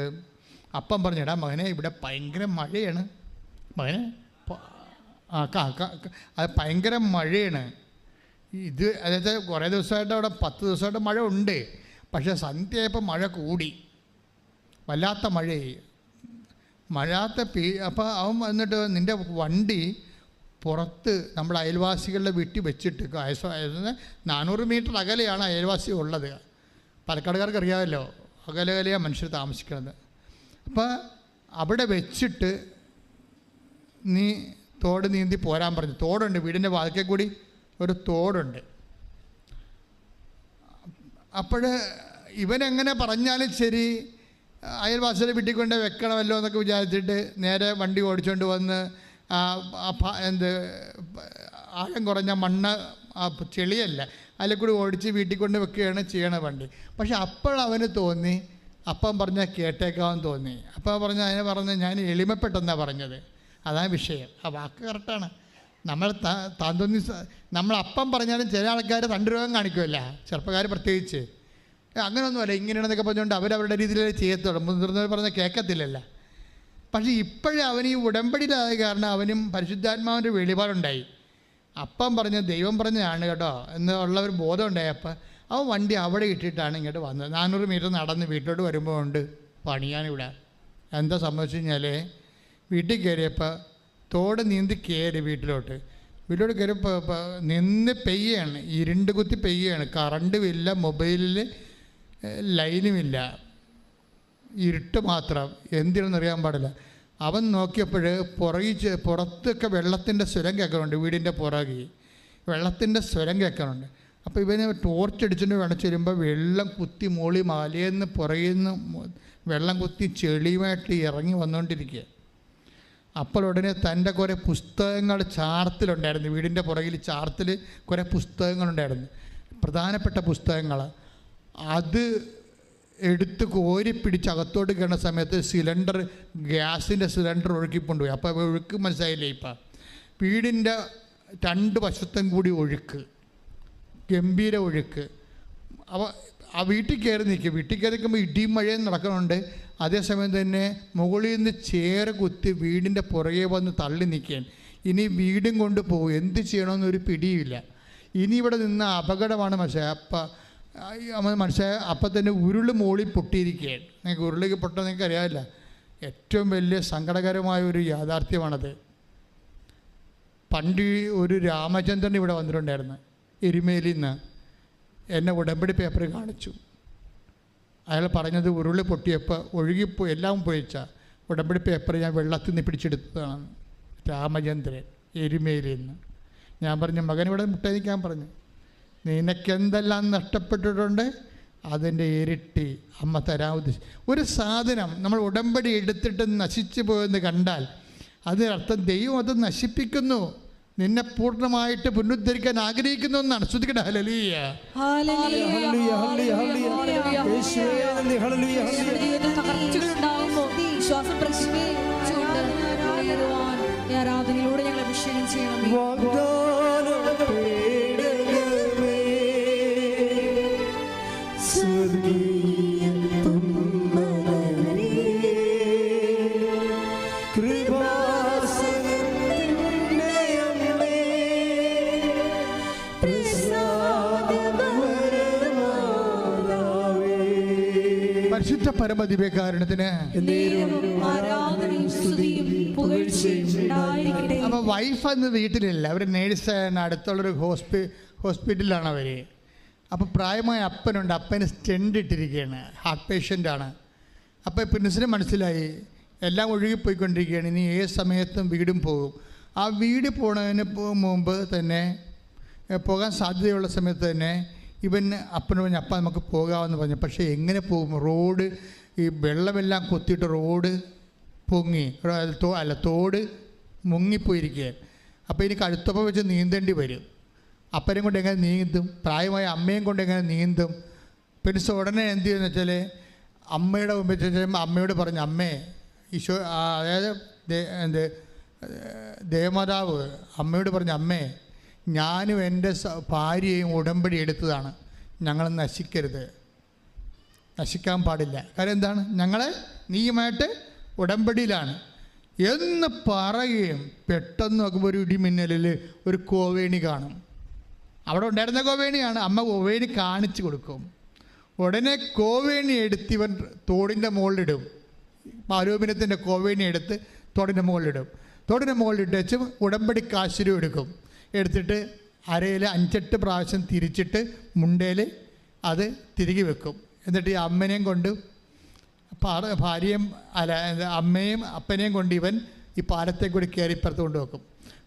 അപ്പം പറഞ്ഞു, എടാ മകനെ ഇവിടെ ഭയങ്കര മഴയാണ്, മകനെ അത് ഭയങ്കര മഴയാണ്. ഇത് അതായത് കുറേ ദിവസമായിട്ട് അവിടെ 10 ദിവസമായിട്ട് മഴ ഉണ്ട്, പക്ഷേ സന്ധ്യയായപ്പോൾ മഴ കൂടി, വല്ലാത്ത മഴയായി. അപ്പോൾ അവൻ വന്നിട്ട് നിൻ്റെ വണ്ടി പുറത്ത് നമ്മുടെ അയൽവാസികളുടെ വീട്ടിൽ വെച്ചിട്ട് 400 മീറ്റർ അകലെയാണ് അയൽവാസി ഉള്ളത്. പാലക്കാടുകാർക്ക് അറിയാമല്ലോ, അകലെയാണ് മനുഷ്യർ താമസിക്കുന്നത്. അപ്പോൾ അവിടെ വെച്ചിട്ട് നീ തോട് നീന്തി പോരാൻ പറഞ്ഞു. തോടുണ്ട്, വീടിൻ്റെ വാതിക്കൽ കൂടി ഒരു തോടുണ്ട്. അപ്പോൾ ഇവനെങ്ങനെ പറഞ്ഞാലും ശരി അയൽവാസിയുടെ വീട്ടിൽ കൊണ്ട് വെക്കണമല്ലോ എന്നൊക്കെ വിചാരിച്ചിട്ട് നേരെ വണ്ടി ഓടിച്ചുകൊണ്ട് വന്ന് ആഴം കുറഞ്ഞ മണ്ണ്, ചെളിയല്ല, അതിൽ കൂടി ഓടിച്ച് വീട്ടിൽ കൊണ്ട് വെക്കുകയാണ് ചെയ്യണ വണ്ടി. പക്ഷെ അവന് തോന്നി, അപ്പം പറഞ്ഞാൽ കേട്ടേക്കാമെന്ന് തോന്നി. അപ്പം അതിനെ പറഞ്ഞ് ഞാൻ എളിമപ്പെട്ടെന്നാണ് പറഞ്ഞത്. അതാണ് വിഷയം. ആ വാക്ക് കറക്റ്റാണ്. നമ്മൾ അപ്പം പറഞ്ഞാലും ചില ആൾക്കാർ തണ്ടുരോഗം കാണിക്കുമല്ല, ചെറുപ്പക്കാർ പ്രത്യേകിച്ച്. അങ്ങനെയൊന്നുമല്ല, ഇങ്ങനെയാണെന്നൊക്കെ പറഞ്ഞുകൊണ്ട് അവരവരുടെ രീതിയിൽ ചെയ്യത്തുള്ളൂ. മുതിർന്നവർ പറഞ്ഞാൽ കേൾക്കത്തില്ലല്ല. പക്ഷേ ഇപ്പോഴും അവൻ ഈ ഉടമ്പടിയിലായ കാരണം അവനും പരിശുദ്ധാത്മാവിൻ്റെ വെളിപാടുണ്ടായി. അപ്പം പറഞ്ഞ ദൈവം പറഞ്ഞതാണ് കേട്ടോ എന്നുള്ള ഒരു ബോധം ഉണ്ടായപ്പോൾ അവൻ വണ്ടി അവിടെ ഇട്ടിട്ടാണ് ഇങ്ങോട്ട് വന്നത്. 400 മീറ്റർ നടന്ന് വീട്ടിലോട്ട് വരുമ്പോൾ ഉണ്ട് പണിയാനിവിടെ. എന്താ സംഭവിച്ചു കഴിഞ്ഞാൽ വീട്ടിൽ കയറിയപ്പോൾ തോട് നീന്തി കയറി വീട്ടിലോട്ട് കയറിയപ്പോൾ നിന്ന് പെയ്യാണ്, ഇരുണ്ട് കുത്തി പെയ്യാണ്, കറണ്ടുമില്ല, മൊബൈലിൽ ലൈനുമില്ല, ഇരുട്ട് മാത്രം, എന്തിനെന്നറിയാൻ പാടില്ല. അവൻ നോക്കിയപ്പോൾ പുറത്തൊക്കെ വെള്ളത്തിൻ്റെ സ്വരം കേൾക്കുന്നുണ്ട്. വീടിൻ്റെ പുറകിൽ വെള്ളത്തിൻ്റെ സ്വരം കേൾക്കുന്നുണ്ട്. അപ്പോൾ ഇവന് ടോർച്ചടിച്ചിട്ട് വേണച്ച് വരുമ്പോൾ വെള്ളം കുത്തി മോളി മലയെന്ന് പുറകിൽ നിന്ന് വെള്ളം കുത്തി ചെളിയുമായിട്ട് ഇറങ്ങി വന്നുകൊണ്ടിരിക്കുക. അപ്പോൾ ഉടനെ തൻ്റെ കുറേ പുസ്തകങ്ങൾ ചാർത്തിലുണ്ടായിരുന്നു. വീടിൻ്റെ പുറകിൽ ചാർത്തിൽ കുറേ പുസ്തകങ്ങളുണ്ടായിരുന്നു, പ്രധാനപ്പെട്ട പുസ്തകങ്ങൾ. അത് എടുത്ത് കോരി പിടിച്ച് അകത്തോട്ട് കയറുന്ന സമയത്ത് ഗ്യാസിൻ്റെ സിലിണ്ടർ ഒഴുക്കിക്കൊണ്ടുപോയി. അപ്പോൾ ഒഴുക്ക് മനസ്സിലായില്ലേ? ഇപ്പം വീടിൻ്റെ 2 വശത്തും കൂടി ഒഴുക്ക്, ഗംഭീര ഒഴുക്ക്. അപ്പോൾ ആ വീട്ടിൽ കയറി നിൽക്കും. വീട്ടിൽ കയറി നിൽക്കുമ്പോൾ ഇടിയും മഴയും നടക്കുന്നുണ്ട്. അതേസമയം തന്നെ മുകളിൽ നിന്ന് ചേര കുത്തി വീടിൻ്റെ പുറകെ വന്ന് തള്ളി നിൽക്കുകയാണ്. ഇനി വീടും കൊണ്ട് പോകും, എന്ത് ചെയ്യണമെന്നൊരു പിടിയുമില്ല. ഇനി ഇവിടെ നിന്ന് അപകടമാണ് മനസ്സിലായ. അപ്പം തന്നെ ഉരുള് മോളിൽ പൊട്ടിയിരിക്കുകയാണ്. നിങ്ങൾക്ക് ഉരുളിക്ക് പൊട്ടാൻ നിങ്ങൾക്ക് അറിയാമില്ല. ഏറ്റവും വലിയ സങ്കടകരമായ ഒരു യാഥാർത്ഥ്യമാണത്. പണ്ട് ഒരു രാമചന്ദ്രൻ ഇവിടെ വന്നിട്ടുണ്ടായിരുന്നു എരുമേലിയിൽ നിന്ന്. എന്നെ ഉടമ്പടി പേപ്പർ കാണിച്ചു. അയാൾ പറഞ്ഞത് ഉരുളി പൊട്ടിയപ്പോൾ ഒഴുകിപ്പോയി, എല്ലാം പോയിച്ച ഉടമ്പടി പേപ്പർ ഞാൻ വെള്ളത്തിൽ നിന്ന് പിടിച്ചെടുത്തതാണ്. രാമചന്ദ്രൻ എരുമേലിൽ നിന്ന്. ഞാൻ പറഞ്ഞു, മകനിവിടെ മുട്ടനിക്കാൻ പറഞ്ഞു, നിനക്കെന്തെല്ലാം നഷ്ടപ്പെട്ടിട്ടുണ്ട് അതിൻ്റെ ഇരട്ടി അമ്മ തരാൻ ഉദ്ദേശിച്ചു. ഒരു സാധനം നമ്മൾ ഉടമ്പടി എടുത്തിട്ട് നശിച്ചു പോയെന്ന് കണ്ടാൽ അതിനർത്ഥം ദൈവം അത് നശിപ്പിക്കുന്നു, നിന്നെ പൂർണ്ണമായിട്ട് പുനരുദ്ധരിക്കാൻ ആഗ്രഹിക്കുന്നു എന്നാണ്. ശ്രദ്ധിക്കട്ടെ. ഹല്ലേലൂയ, ഹല്ലേലൂയ, ഹല്ലേലൂയ, യേശുവേ നന്ദി, ഹല്ലേലൂയ, ഹല്ലേലൂയ. തകർച്ചകളുണ്ടാകുമ്പോൾ വിശ്വാസം പ്രശ്നേച്ചുകൊണ്ട് ആരാധനയിലൂടെ ഞങ്ങൾ അഭിഷേകം ചെയ്യണം. വാഗ്ദാനം പേടകമേ, സ്വർഗീയ തുമ്പമേ, കൃപാസനത്തിൻ്റെ അമ്മേ, പ്രസാദവരമാതാവേ, പരിശുദ്ധ പരമദിവ്യകാരുണ്യത്തിന് ആരാധനയും സ്തുതിയും പുകഴ്ചയും ഉണ്ടായിരിക്കട്ടെ. അപ്പോൾ വൈഫ് അന്ന് വീട്ടിലില്ല, അവർ നേഴ്സാണ്, അടുത്തുള്ളൊരു ഹോസ്പിറ്റലിലാണ് അവർ. അപ്പോൾ പ്രായമായ അപ്പനുണ്ട്, അപ്പന് സ്റ്റെൻഡ് ഇട്ടിരിക്കുകയാണ്, ഹാർട്ട് പേഷ്യൻ്റാണ്. അപ്പോൾ പ്രിൻസിന് മനസ്സിലായി എല്ലാം ഒഴുകിപ്പോയിക്കൊണ്ടിരിക്കുകയാണ്, ഇനി ഏത് സമയത്തും വീടും പോകും. ആ വീട് പോണതിന് മുമ്പ് തന്നെ, പോകാൻ സാധ്യതയുള്ള സമയത്ത് തന്നെ ഇവൻ അപ്പനോട് പറഞ്ഞു, അപ്പ നമുക്ക് പോകാമെന്ന് പറഞ്ഞു. പക്ഷേ എങ്ങനെ പോകും? റോഡ് ഈ വെള്ളമെല്ലാം കൊത്തിയിട്ട് റോഡ് പൊങ്ങി, തോട് മുങ്ങിപ്പോയിരിക്കുക. അപ്പോൾ എനിക്ക് അടുത്തപ്പം വെച്ച് നീന്തേണ്ടി വരും. അപ്പനെയും കൊണ്ട് എങ്ങനെ നീന്തും? പ്രായമായ അമ്മയും കൊണ്ട് എങ്ങനെ നീന്തും? പിന്നെ ഉടനെ എന്ത് ചെയ്യുമെന്ന് വെച്ചാൽ അമ്മയുടെ മുമ്പിൽ ചെല്ലുമ്പോൾ അമ്മയോട് പറഞ്ഞു, അമ്മേ ഈശോ, അതായത് ദേവമാതാവ് അമ്മയോട് പറഞ്ഞു, അമ്മേ ഞാനും എൻ്റെ ഭാര്യയും ഉടമ്പടി എടുത്തതാണ്, ഞങ്ങൾ നശിക്കരുത്, നശിക്കാൻ പാടില്ല. കാര്യം എന്താണ്? ഞങ്ങൾ നീയുമായിട്ട് ഉടമ്പടിയിലാണ് എന്ന് പറയുകയും പെട്ടെന്ന് നോക്കുമ്പോൾ ഒരു ഇടിമിന്നലിൽ ഒരു കോവേണി കാണും. അവിടെ ഉണ്ടായിരുന്ന കോവേണിയാണ്. അമ്മ കോവേണി കാണിച്ചു കൊടുക്കും. ഉടനെ കോവേണി എടുത്ത് ഇവൻ തോടിൻ്റെ മുകളിലിടും. ആരോപണത്തിൻ്റെ കോവേണി എടുത്ത് തോടിൻ്റെ മുകളിലിടും. തോടിൻ്റെ മുകളിലിട്ട് വെച്ച് ഉടമ്പടി കാശുരും എടുത്തിട്ട് അരയിൽ 5-8 പ്രാവശ്യം തിരിച്ചിട്ട് മുണ്ടയിൽ അത് തിരികെ വെക്കും. എന്നിട്ട് ഈ അമ്മനെയും കൊണ്ട് ഭാര്യയും അമ്മയും അപ്പനെയും കൊണ്ട് ഇവൻ ഈ പാലത്തേക്ക് കൂടി കയറി ഇപ്പുറത്ത് കൊണ്ട് വെക്കും.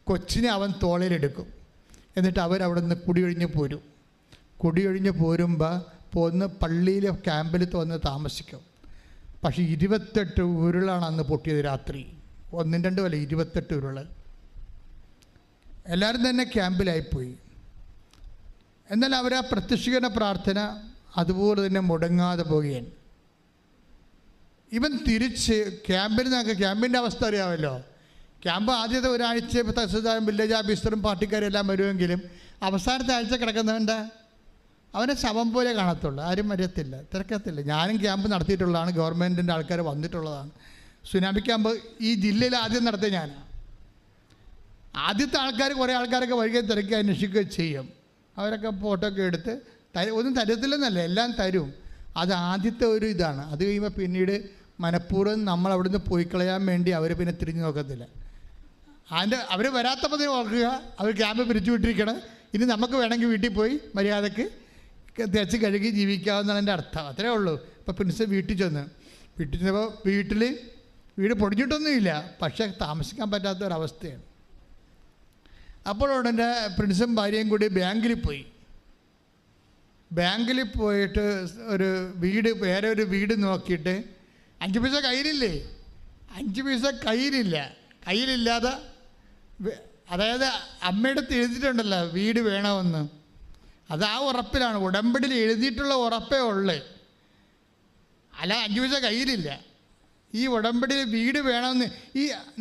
കൊച്ചിനെ അവൻ തോളയിലെടുക്കും. എന്നിട്ട് അവരവിടെ നിന്ന് കുടിയൊഴിഞ്ഞ് പോരും. കുടിയൊഴിഞ്ഞ് പോരുമ്പോൾ പള്ളിയിലെ ക്യാമ്പിൽ വന്ന് താമസിക്കും. പക്ഷേ 28 ഉരുളാണ് അന്ന് പൊട്ടിയത് രാത്രി. 1-2 അല്ല, 28 ഉരുൾ. എല്ലാവരും തന്നെ ക്യാമ്പിലായിപ്പോയി. എന്നാൽ അവർ ആ പ്രത്യക്ഷീകരണ പ്രാർത്ഥന അതുപോലെ തന്നെ മുടങ്ങാതെ പോവുകയാണ്. ഇവൻ തിരിച്ച് ക്യാമ്പിൻ്റെ അവസ്ഥ അറിയാമല്ലോ. ക്യാമ്പ് ആദ്യത്തെ ഒരാഴ്ച തഹസിൽദാരും വില്ലേജ് ഓഫീസറും പാർട്ടിക്കാരും എല്ലാം വരുമെങ്കിലും അവസാനത്തെ ആഴ്ച കിടക്കുന്നവൻ്റെ അവനെ ശവം പോലെ കാണത്തുള്ളൂ. ആരും അറിയത്തില്ല, തിരക്കത്തില്ല. ഞാനും ക്യാമ്പ് നടത്തിയിട്ടുള്ളതാണ്, ഗവൺമെൻറ്റിൻ്റെ ആൾക്കാർ വന്നിട്ടുള്ളതാണ്. സുനാമി ക്യാമ്പ് ഈ ജില്ലയിൽ ആദ്യം നടത്തിയ ഞാനാണ്. ആദ്യത്തെ ആൾക്കാർ കുറേ ആൾക്കാരൊക്കെ വഴിയെ തിരക്കി അന്വേഷിക്കുകയും ചെയ്യും. അവരൊക്കെ ഫോട്ടോ ഒക്കെ എടുത്ത് ഒന്നും തരത്തില്ലെന്നല്ല, എല്ലാം തരും. അത് ആദ്യത്തെ ഒരു ഇതാണ്. അത് കഴിയുമ്പോൾ പിന്നീട് മനഃപൂർവ്വം നമ്മൾ അവിടുന്ന് പോയി കളയാൻ വേണ്ടി അവർ പിന്നെ തിരിഞ്ഞു നോക്കത്തില്ല. അവർ വരാത്തപ്പോൾ ഓർക്കുക, അവർ ക്യാമ്പ് പിരിച്ചു വിട്ടിരിക്കണം, ഇനി നമുക്ക് വേണമെങ്കിൽ വീട്ടിൽ പോയി മര്യാദക്ക് തേച്ച് കഴുകി ജീവിക്കാവുന്നതാണ് എൻ്റെ അർത്ഥം. അത്രേ ഉള്ളൂ. ഇപ്പോൾ പ്രിൻസ് വീട്ടിൽ ചെന്നപ്പോൾ വീട് പൊടിഞ്ഞിട്ടൊന്നുമില്ല, പക്ഷേ താമസിക്കാൻ പറ്റാത്ത ഒരവസ്ഥയാണ്. അപ്പോൾ ഉടനെ പ്രിൻസും ഭാര്യയും കൂടി ബാങ്കിൽ പോയിട്ട് വേറെ ഒരു വീട് നോക്കിയിട്ട് 5 പൈസ കയ്യിലില്ലേ, 5 പൈസ കയ്യിലില്ലാതെ, അതായത് അമ്മയുടെ അടുത്ത് എഴുതിയിട്ടുണ്ടല്ലോ വീട് വേണമെന്ന്, അത് ആ ഉറപ്പിലാണ്. ഉടമ്പടിയിൽ എഴുതിയിട്ടുള്ള ഉറപ്പേ ഉള്ളേ, അല്ല 5 പൈസ കയ്യിലില്ല. ഈ ഉടമ്പടിയിൽ വീട് വേണമെന്ന്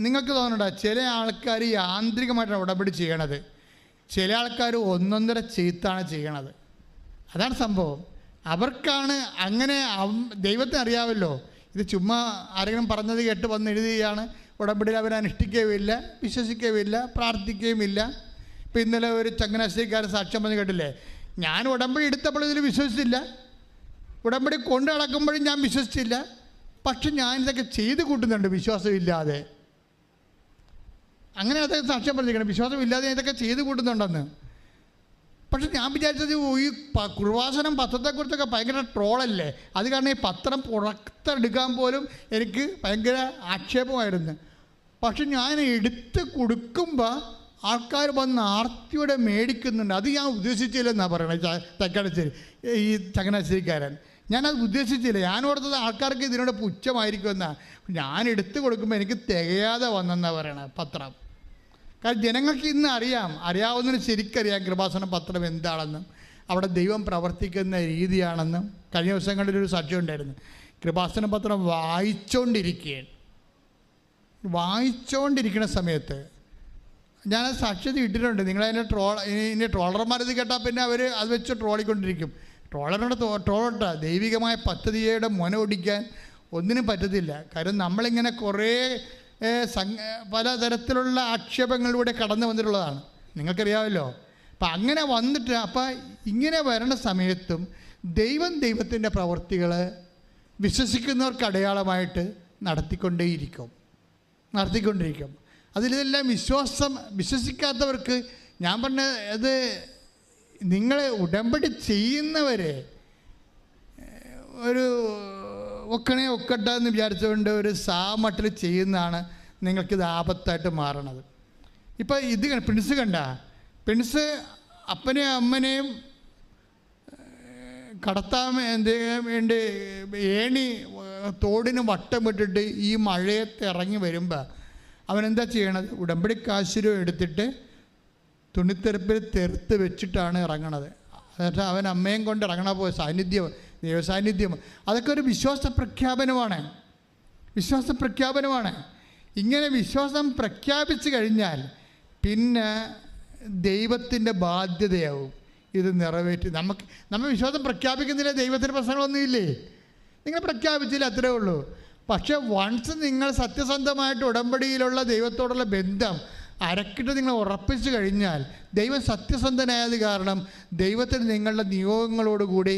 നിങ്ങൾക്ക് തോന്നണ്ട. ചില ആൾക്കാർ യാന്ത്രികമായിട്ടാണ് ഉടമ്പടി ചെയ്യണത്, ചില ആൾക്കാർ ഒന്നൊന്നര ചെയ്ത്താണ് ചെയ്യണത്. അതാണ് സംഭവം. അവർക്കാണ് അങ്ങനെ. ദൈവത്തെ അറിയാമല്ലോ, ഇത് ചുമ്മാ ആരെങ്കിലും പറഞ്ഞത് കേട്ട് വന്ന് എഴുതുകയാണ്. ഉടമ്പടിയിൽ അവർ അനുഷ്ഠിക്കുകയുമില്ല, വിശ്വസിക്കുകയുമില്ല, പ്രാർത്ഥിക്കുകയുമില്ല. ഇപ്പം ഇന്നലെ ഒരു ചങ്ങനാശ്ശേരിക്കാരൻ സാക്ഷ്യം പറഞ്ഞ് കേട്ടില്ലേ, ഞാൻ ഉടമ്പടി എടുത്തപ്പോൾ ഇതിൽ വിശ്വസിച്ചില്ല, ഉടമ്പടി കൊണ്ട് നടക്കുമ്പോഴും ഞാൻ വിശ്വസിച്ചില്ല, പക്ഷെ ഞാനിതൊക്കെ ചെയ്ത് കൂട്ടുന്നുണ്ട് വിശ്വാസമില്ലാതെ. അങ്ങനെ അതൊക്കെ സാക്ഷ്യം പറഞ്ഞിരിക്കണം, വിശ്വാസമില്ലാതെ ഇതൊക്കെ ചെയ്ത് കൂട്ടുന്നുണ്ടെന്ന്. പക്ഷെ ഞാൻ വിചാരിച്ചത് ഈ കൃപാസനം പത്രത്തെക്കുറിച്ചൊക്കെ ഭയങ്കര ട്രോളല്ലേ, അത് കാരണം ഈ പത്രം പുറത്തെടുക്കാൻ പോലും എനിക്ക് ഭയങ്കര ആക്ഷേപമായിരുന്നു. പക്ഷെ ഞാൻ എടുത്ത് കൊടുക്കുമ്പോൾ ആൾക്കാർ വന്ന് ആർത്തിയോടെ മേടിക്കുന്നുണ്ട്. അത് ഞാൻ ഉദ്ദേശിച്ചില്ലെന്നാണ് പറയണത് തക്കാളശ്ശേരി ഈ ചങ്ങനാശ്ശേരിക്കാരൻ. ഞാനത് ഉദ്ദേശിച്ചില്ല. ഞാൻ ഓർത്തത് ആൾക്കാർക്ക് ഇതിനോട് പുച്ഛമായിരിക്കുമെന്നാണ്. ഞാൻ എടുത്തു കൊടുക്കുമ്പോൾ എനിക്ക് തികയാതെ വന്നെന്നാണ് പറയണത് പത്രം. കാരണം ജനങ്ങൾക്ക് ഇന്ന് അറിയാവുന്നതിന് ശരിക്കറിയാം കൃപാസന പത്രം എന്താണെന്നും അവിടെ ദൈവം പ്രവർത്തിക്കുന്ന രീതിയാണെന്നും. കഴിഞ്ഞ ദിവസങ്ങളിലൊരു സാക്ഷ്യം ഉണ്ടായിരുന്നു. കൃപാസന പത്രം വായിച്ചുകൊണ്ടിരിക്കുന്ന സമയത്ത് ഞാനത് സാക്ഷ്യത ഇട്ടിട്ടുണ്ട്. നിങ്ങളതിൻ്റെ ഇനി ട്രോളർമാരത് കേട്ടാൽ പിന്നെ അവർ അത് വെച്ച് ട്രോളിക്കൊണ്ടിരിക്കും. ട്രോളറിനോട് ട്രോളട്ട ദൈവികമായ പദ്ധതിയുടെ മുന ഒടിക്കാൻ ഒന്നിനും പറ്റത്തില്ല. കാര്യം നമ്മളിങ്ങനെ കുറേ പലതരത്തിലുള്ള ആക്ഷേപങ്ങളിലൂടെ കടന്നു വന്നിട്ടുള്ളതാണ്, നിങ്ങൾക്കറിയാമല്ലോ. അപ്പം അങ്ങനെ വന്നിട്ട് ഇങ്ങനെ വരണ സമയത്തും ദൈവത്തിൻ്റെ പ്രവൃത്തികൾ വിശ്വസിക്കുന്നവർക്ക് അടയാളമായിട്ട് നടത്തിക്കൊണ്ടിരിക്കും. അതിലിതെല്ലാം വിശ്വസിക്കാത്തവർക്ക് ഞാൻ പറഞ്ഞ അത് നിങ്ങൾ ഉടമ്പടി ചെയ്യുന്നവരെ ഒരു ഒക്കട്ടെ എന്ന് വിചാരിച്ചുകൊണ്ട് ഒരു സാമട്ടിൽ ചെയ്യുന്നതാണ് നിങ്ങൾക്കിത് ആപത്തായിട്ട് മാറണത്. ഇപ്പം ഇത് പ്രിൻസ് അപ്പനെയും അമ്മനെയും കടത്താൻ വേണ്ടി ഏണി തോടിന് വട്ടം വിട്ടിട്ട് ഈ മഴയത്ത് ഇറങ്ങി വരുമ്പോൾ അവനെന്താ ചെയ്യണത്? ഉടമ്പടി കാശുരം എടുത്തിട്ട് തുണിത്തെറുപ്പിൽ തെറുത്ത് വെച്ചിട്ടാണ് ഇറങ്ങണത്. എന്നിട്ട് അവൻ അമ്മയും കൊണ്ട് ഇറങ്ങണ ദൈവസാന്നിധ്യം അതൊക്കെ ഒരു വിശ്വാസ പ്രഖ്യാപനമാണ്. ഇങ്ങനെ വിശ്വാസം പ്രഖ്യാപിച്ചു കഴിഞ്ഞാൽ പിന്നെ ദൈവത്തിൻ്റെ ബാധ്യതയാവും ഇത് നിറവേറ്റി. നമ്മൾ വിശ്വാസം പ്രഖ്യാപിക്കുന്നില്ല, ദൈവത്തിൻ്റെ പ്രശ്നങ്ങളൊന്നുമില്ലേ? നിങ്ങൾ പ്രഖ്യാപിച്ചില്ല, അത്രേ ഉള്ളൂ. പക്ഷേ വൺസ് നിങ്ങൾ സത്യസന്ധമായിട്ട് ഉടമ്പടിയിലുള്ള ദൈവത്തോടുള്ള ബന്ധം അരക്കിട്ട് നിങ്ങൾ ഉറപ്പിച്ചു കഴിഞ്ഞാൽ ദൈവം സത്യസന്ധനായത് കാരണം ദൈവത്തിന് നിങ്ങളുടെ നിയോഗങ്ങളോടുകൂടി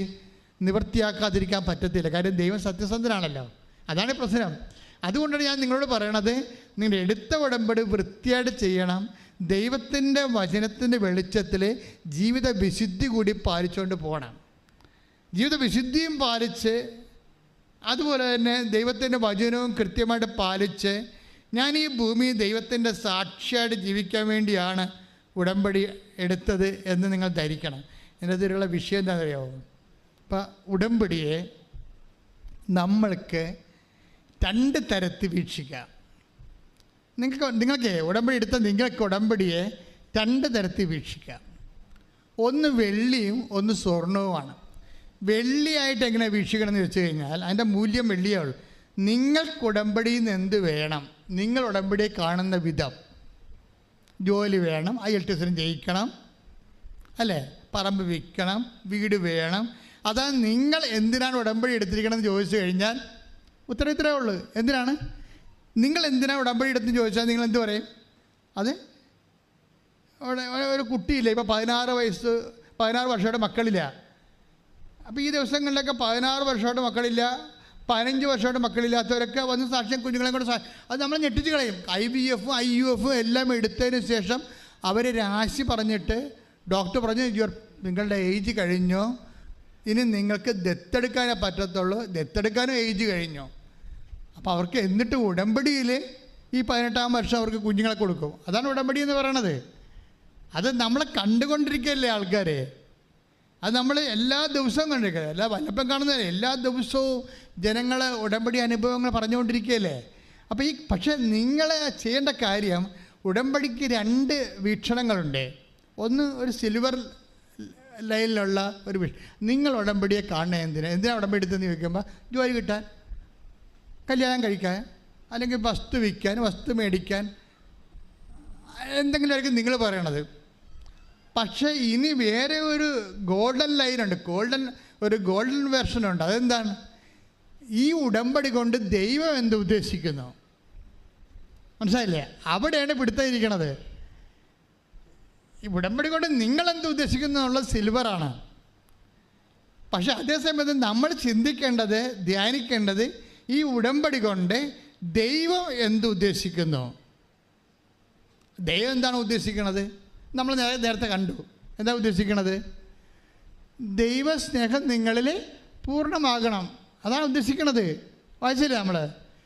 നിവൃത്തിയാക്കാതിരിക്കാൻ പറ്റത്തില്ല. കാര്യം ദൈവം സത്യസന്ധനാണല്ലോ, അതാണ് പ്രശ്നം. അതുകൊണ്ടാണ് ഞാൻ നിങ്ങളോട് പറയണത്, നിങ്ങൾ എടുത്ത ഉടമ്പടി വൃത്തിയായിട്ട് ചെയ്യണം. ദൈവത്തിൻ്റെ വചനത്തിൻ്റെ വെളിച്ചത്തിൽ ജീവിത വിശുദ്ധി കൂടി പാലിച്ചുകൊണ്ട് പോകണം. ജീവിത വിശുദ്ധിയും പാലിച്ച് അതുപോലെ തന്നെ ദൈവത്തിൻ്റെ വചനവും കൃത്യമായിട്ട് പാലിച്ച് ഞാൻ ഈ ഭൂമി ദൈവത്തിൻ്റെ സാക്ഷിയായിട്ട് ജീവിക്കാൻ വേണ്ടിയാണ് ഉടമ്പടി എടുത്തത് എന്ന് നിങ്ങൾ ധരിക്കണം. ഇതിനുള്ള വിഷയം എന്താണെന്ന് അറിയാമോ? അപ്പം ഉടമ്പടിയെ നമ്മൾക്ക് 2 തരത്തിൽ വീക്ഷിക്കാം. നിങ്ങൾക്ക് ഉടമ്പടി എടുത്ത നിങ്ങൾക്ക് ഉടമ്പടിയെ 2 തരത്തിൽ വീക്ഷിക്കാം. ഒന്ന് വെള്ളിയും ഒന്ന് സ്വർണവുമാണ്. വെള്ളിയായിട്ട് എങ്ങനെ വീക്ഷിക്കണം എന്ന് വെച്ച് കഴിഞ്ഞാൽ അതിൻ്റെ മൂല്യം വെള്ളിയുള്ളൂ. നിങ്ങൾക്ക് ഉടമ്പടിയിൽ നിന്ന് എന്ത് വേണം? നിങ്ങൾ ഉടമ്പടിയെ കാണുന്ന വിധം. ജോലി വേണം, IELTS ജയിക്കണം, അല്ലേ? പറമ്പ് വിൽക്കണം, വീട് വേണം. അതാ നിങ്ങൾ എന്തിനാണ് ഉടമ്പടി എടുത്തിരിക്കണമെന്ന് ചോദിച്ചു കഴിഞ്ഞാൽ ഉത്തരം ഇത്രേ ഉള്ളൂ. എന്തിനാണ് നിങ്ങൾ ഉടമ്പടി എടുത്തെന്ന് ചോദിച്ചാൽ നിങ്ങൾ എന്ത് പറയും? അത് ഒരു കുട്ടിയില്ല, ഇപ്പോൾ 16 വർഷമായിട്ട് മക്കളില്ല. അപ്പോൾ ഈ ദിവസങ്ങളിലൊക്കെ 16 വർഷമായിട്ട് മക്കളില്ല, 15 വർഷമായിട്ട് മക്കളില്ലാത്തവരൊക്കെ വന്ന് സാക്ഷ്യം കുഞ്ഞുങ്ങളെ കൊണ്ട് അത് നമ്മൾ ഞെട്ടിച്ച് കളയും. IVF IUF എല്ലാം എടുത്തതിന് ശേഷം അവർ രാശി പറഞ്ഞിട്ട് ഡോക്ടർ പറഞ്ഞു നിങ്ങളുടെ ഏജ് കഴിഞ്ഞോ, ഇനി നിങ്ങൾക്ക് ദത്തെടുക്കാനേ പറ്റത്തുള്ളൂ, ദത്തെടുക്കാനും ഏജ് കഴിഞ്ഞോ. അപ്പോൾ അവർക്ക് എന്നിട്ട് ഉടമ്പടിയിൽ ഈ 18-ാം വർഷം അവർക്ക് കുഞ്ഞുങ്ങളെ കൊടുക്കും. അതാണ് ഉടമ്പടി എന്ന് പറയണത്. അത് നമ്മളെ കണ്ടുകൊണ്ടിരിക്കുകയല്ലേ ആൾക്കാരെ. അത് നമ്മൾ എല്ലാ ദിവസവും കണ്ടിരിക്കുക, എല്ലാ വല്ലപ്പം കാണുന്നതല്ലേ, എല്ലാ ദിവസവും ജനങ്ങൾ ഉടമ്പടി അനുഭവങ്ങൾ പറഞ്ഞുകൊണ്ടിരിക്കുകയല്ലേ. അപ്പോൾ പക്ഷേ നിങ്ങൾ ചെയ്യേണ്ട കാര്യം, ഉടമ്പടിക്ക് 2 വീക്ഷണങ്ങളുണ്ട്. ഒന്ന് ഒരു സിൽവർ ലൈനിലുള്ള ഒരു നിങ്ങൾ ഉടമ്പടിയെ കാണുന്നത് എന്തിനാണ് ഉടമ്പടി എടുത്തെന്ന് ചോദിക്കുമ്പോൾ ജോലി കിട്ടാൻ, കല്യാണം കഴിക്കാൻ, അല്ലെങ്കിൽ വസ്തു വിൽക്കാൻ, വസ്തു മേടിക്കാൻ, എന്തെങ്കിലും ആയിരിക്കും നിങ്ങൾ പറയണത്. പക്ഷേ ഇനി വേറെ ഒരു ഗോൾഡൻ ലൈനുണ്ട്, ഗോൾഡൻ വെർഷനുണ്ട്. അതെന്താണ്? ഈ ഉടമ്പടി കൊണ്ട് ദൈവം എന്ത് ഉദ്ദേശിക്കുന്നു, മനസ്സിലായില്ലേ? അവിടെയാണ് പിടുത്തയിരിക്കണത്. ഈ ഉടമ്പടി കൊണ്ട് നിങ്ങളെന്ത് ഉദ്ദേശിക്കുന്നു എന്നുള്ളത് സിൽവറാണ്. പക്ഷെ അതേസമയത്ത് നമ്മൾ ചിന്തിക്കേണ്ടത്, ധ്യാനിക്കേണ്ടത് ഈ ഉടമ്പടി കൊണ്ട് ദൈവം എന്ത് ഉദ്ദേശിക്കുന്നു. ദൈവം എന്താണ് ഉദ്ദേശിക്കുന്നത് നമ്മൾ നേരത്തെ കണ്ടു. എന്താ ഉദ്ദേശിക്കണത്? ദൈവസ്നേഹം നിങ്ങളിൽ പൂർണ്ണമാകണം, അതാണ് ഉദ്ദേശിക്കണത്. വായിച്ചില്ലേ നമ്മൾ?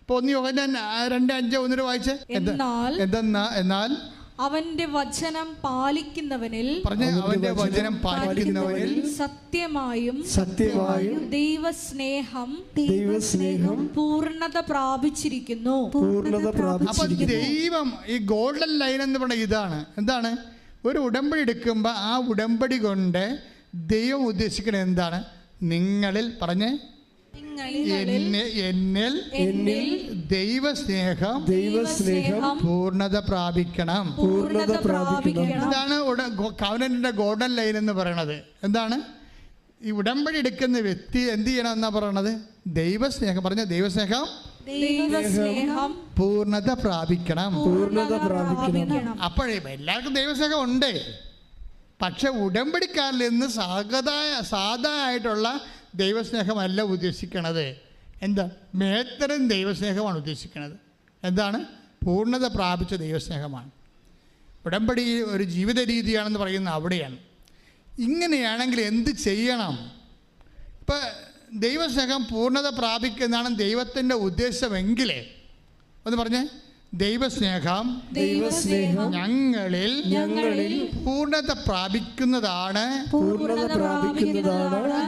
ഇപ്പോൾ 1 യോഹന്നാൻ 2:5 1 വായിച്ചേ. എന്നാൽ അവന്റെ വചനം പാലിക്കുന്നവനിൽ, അവന്റെ വചനം പാലിക്കുന്നവനിൽ സത്യമായും ദൈവസ്നേഹം പൂർണ്ണത പ്രാപിച്ചിരിക്കുന്നു. അപ്പൊ ദൈവം ഈ ഗോൾഡൻ ലൈൻ എന്ന് പറഞ്ഞ ഇതാണ്. എന്താണ്? ഒരു ഉടമ്പടി എടുക്കുമ്പോൾ ആ ഉടമ്പടി കൊണ്ട് ദൈവം ഉദ്ദേശിക്കുന്നത് എന്താണ്? നിങ്ങളിൽ പറഞ്ഞ് എന്നിൽ ദൈവസ്നേഹം പൂർണ്ണത പ്രാപിക്കണം. ഇതാണ് കവനന്റിന്റെ ഗോൾഡൻ ലൈൻ എന്ന് പറയണത്. എന്താണ്? ഈ ഉടമ്പടി എടുക്കുന്ന വ്യക്തി എന്ത് ചെയ്യണം എന്നാ പറയണത്? ദൈവസ്നേഹം പറഞ്ഞ ദൈവസ്നേഹം പൂർണ്ണത പ്രാപിക്കണം. അപ്പോഴേ എല്ലാവർക്കും ദൈവസ്നേഹം ഉണ്ട്. പക്ഷെ ഉടമ്പടിക്കാരിൽ നിന്ന് സാധാ ആയിട്ടുള്ള ദൈവസ്നേഹമല്ല ഉദ്ദേശിക്കണത്. എന്താ? മേത്തരം ദൈവസ്നേഹമാണ് ഉദ്ദേശിക്കുന്നത്. എന്താണ്? പൂർണ്ണത പ്രാപിച്ച ദൈവസ്നേഹമാണ്. ഉടമ്പടി ഒരു ജീവിത രീതിയാണെന്ന് പറയുന്നത് അവിടെയാണ്. ഇങ്ങനെയാണെങ്കിൽ എന്ത് ചെയ്യണം? ഇപ്പം ദൈവസ്നേഹം പൂർണ്ണത പ്രാപിക്കുന്നതാണ് ദൈവത്തിൻ്റെ ഉദ്ദേശമെങ്കിൽ ഒന്ന് പറഞ്ഞേ. ദൈവസ്നേഹം ഞങ്ങളിൽ പൂർണ്ണത പ്രാപിക്കുന്നതാണ്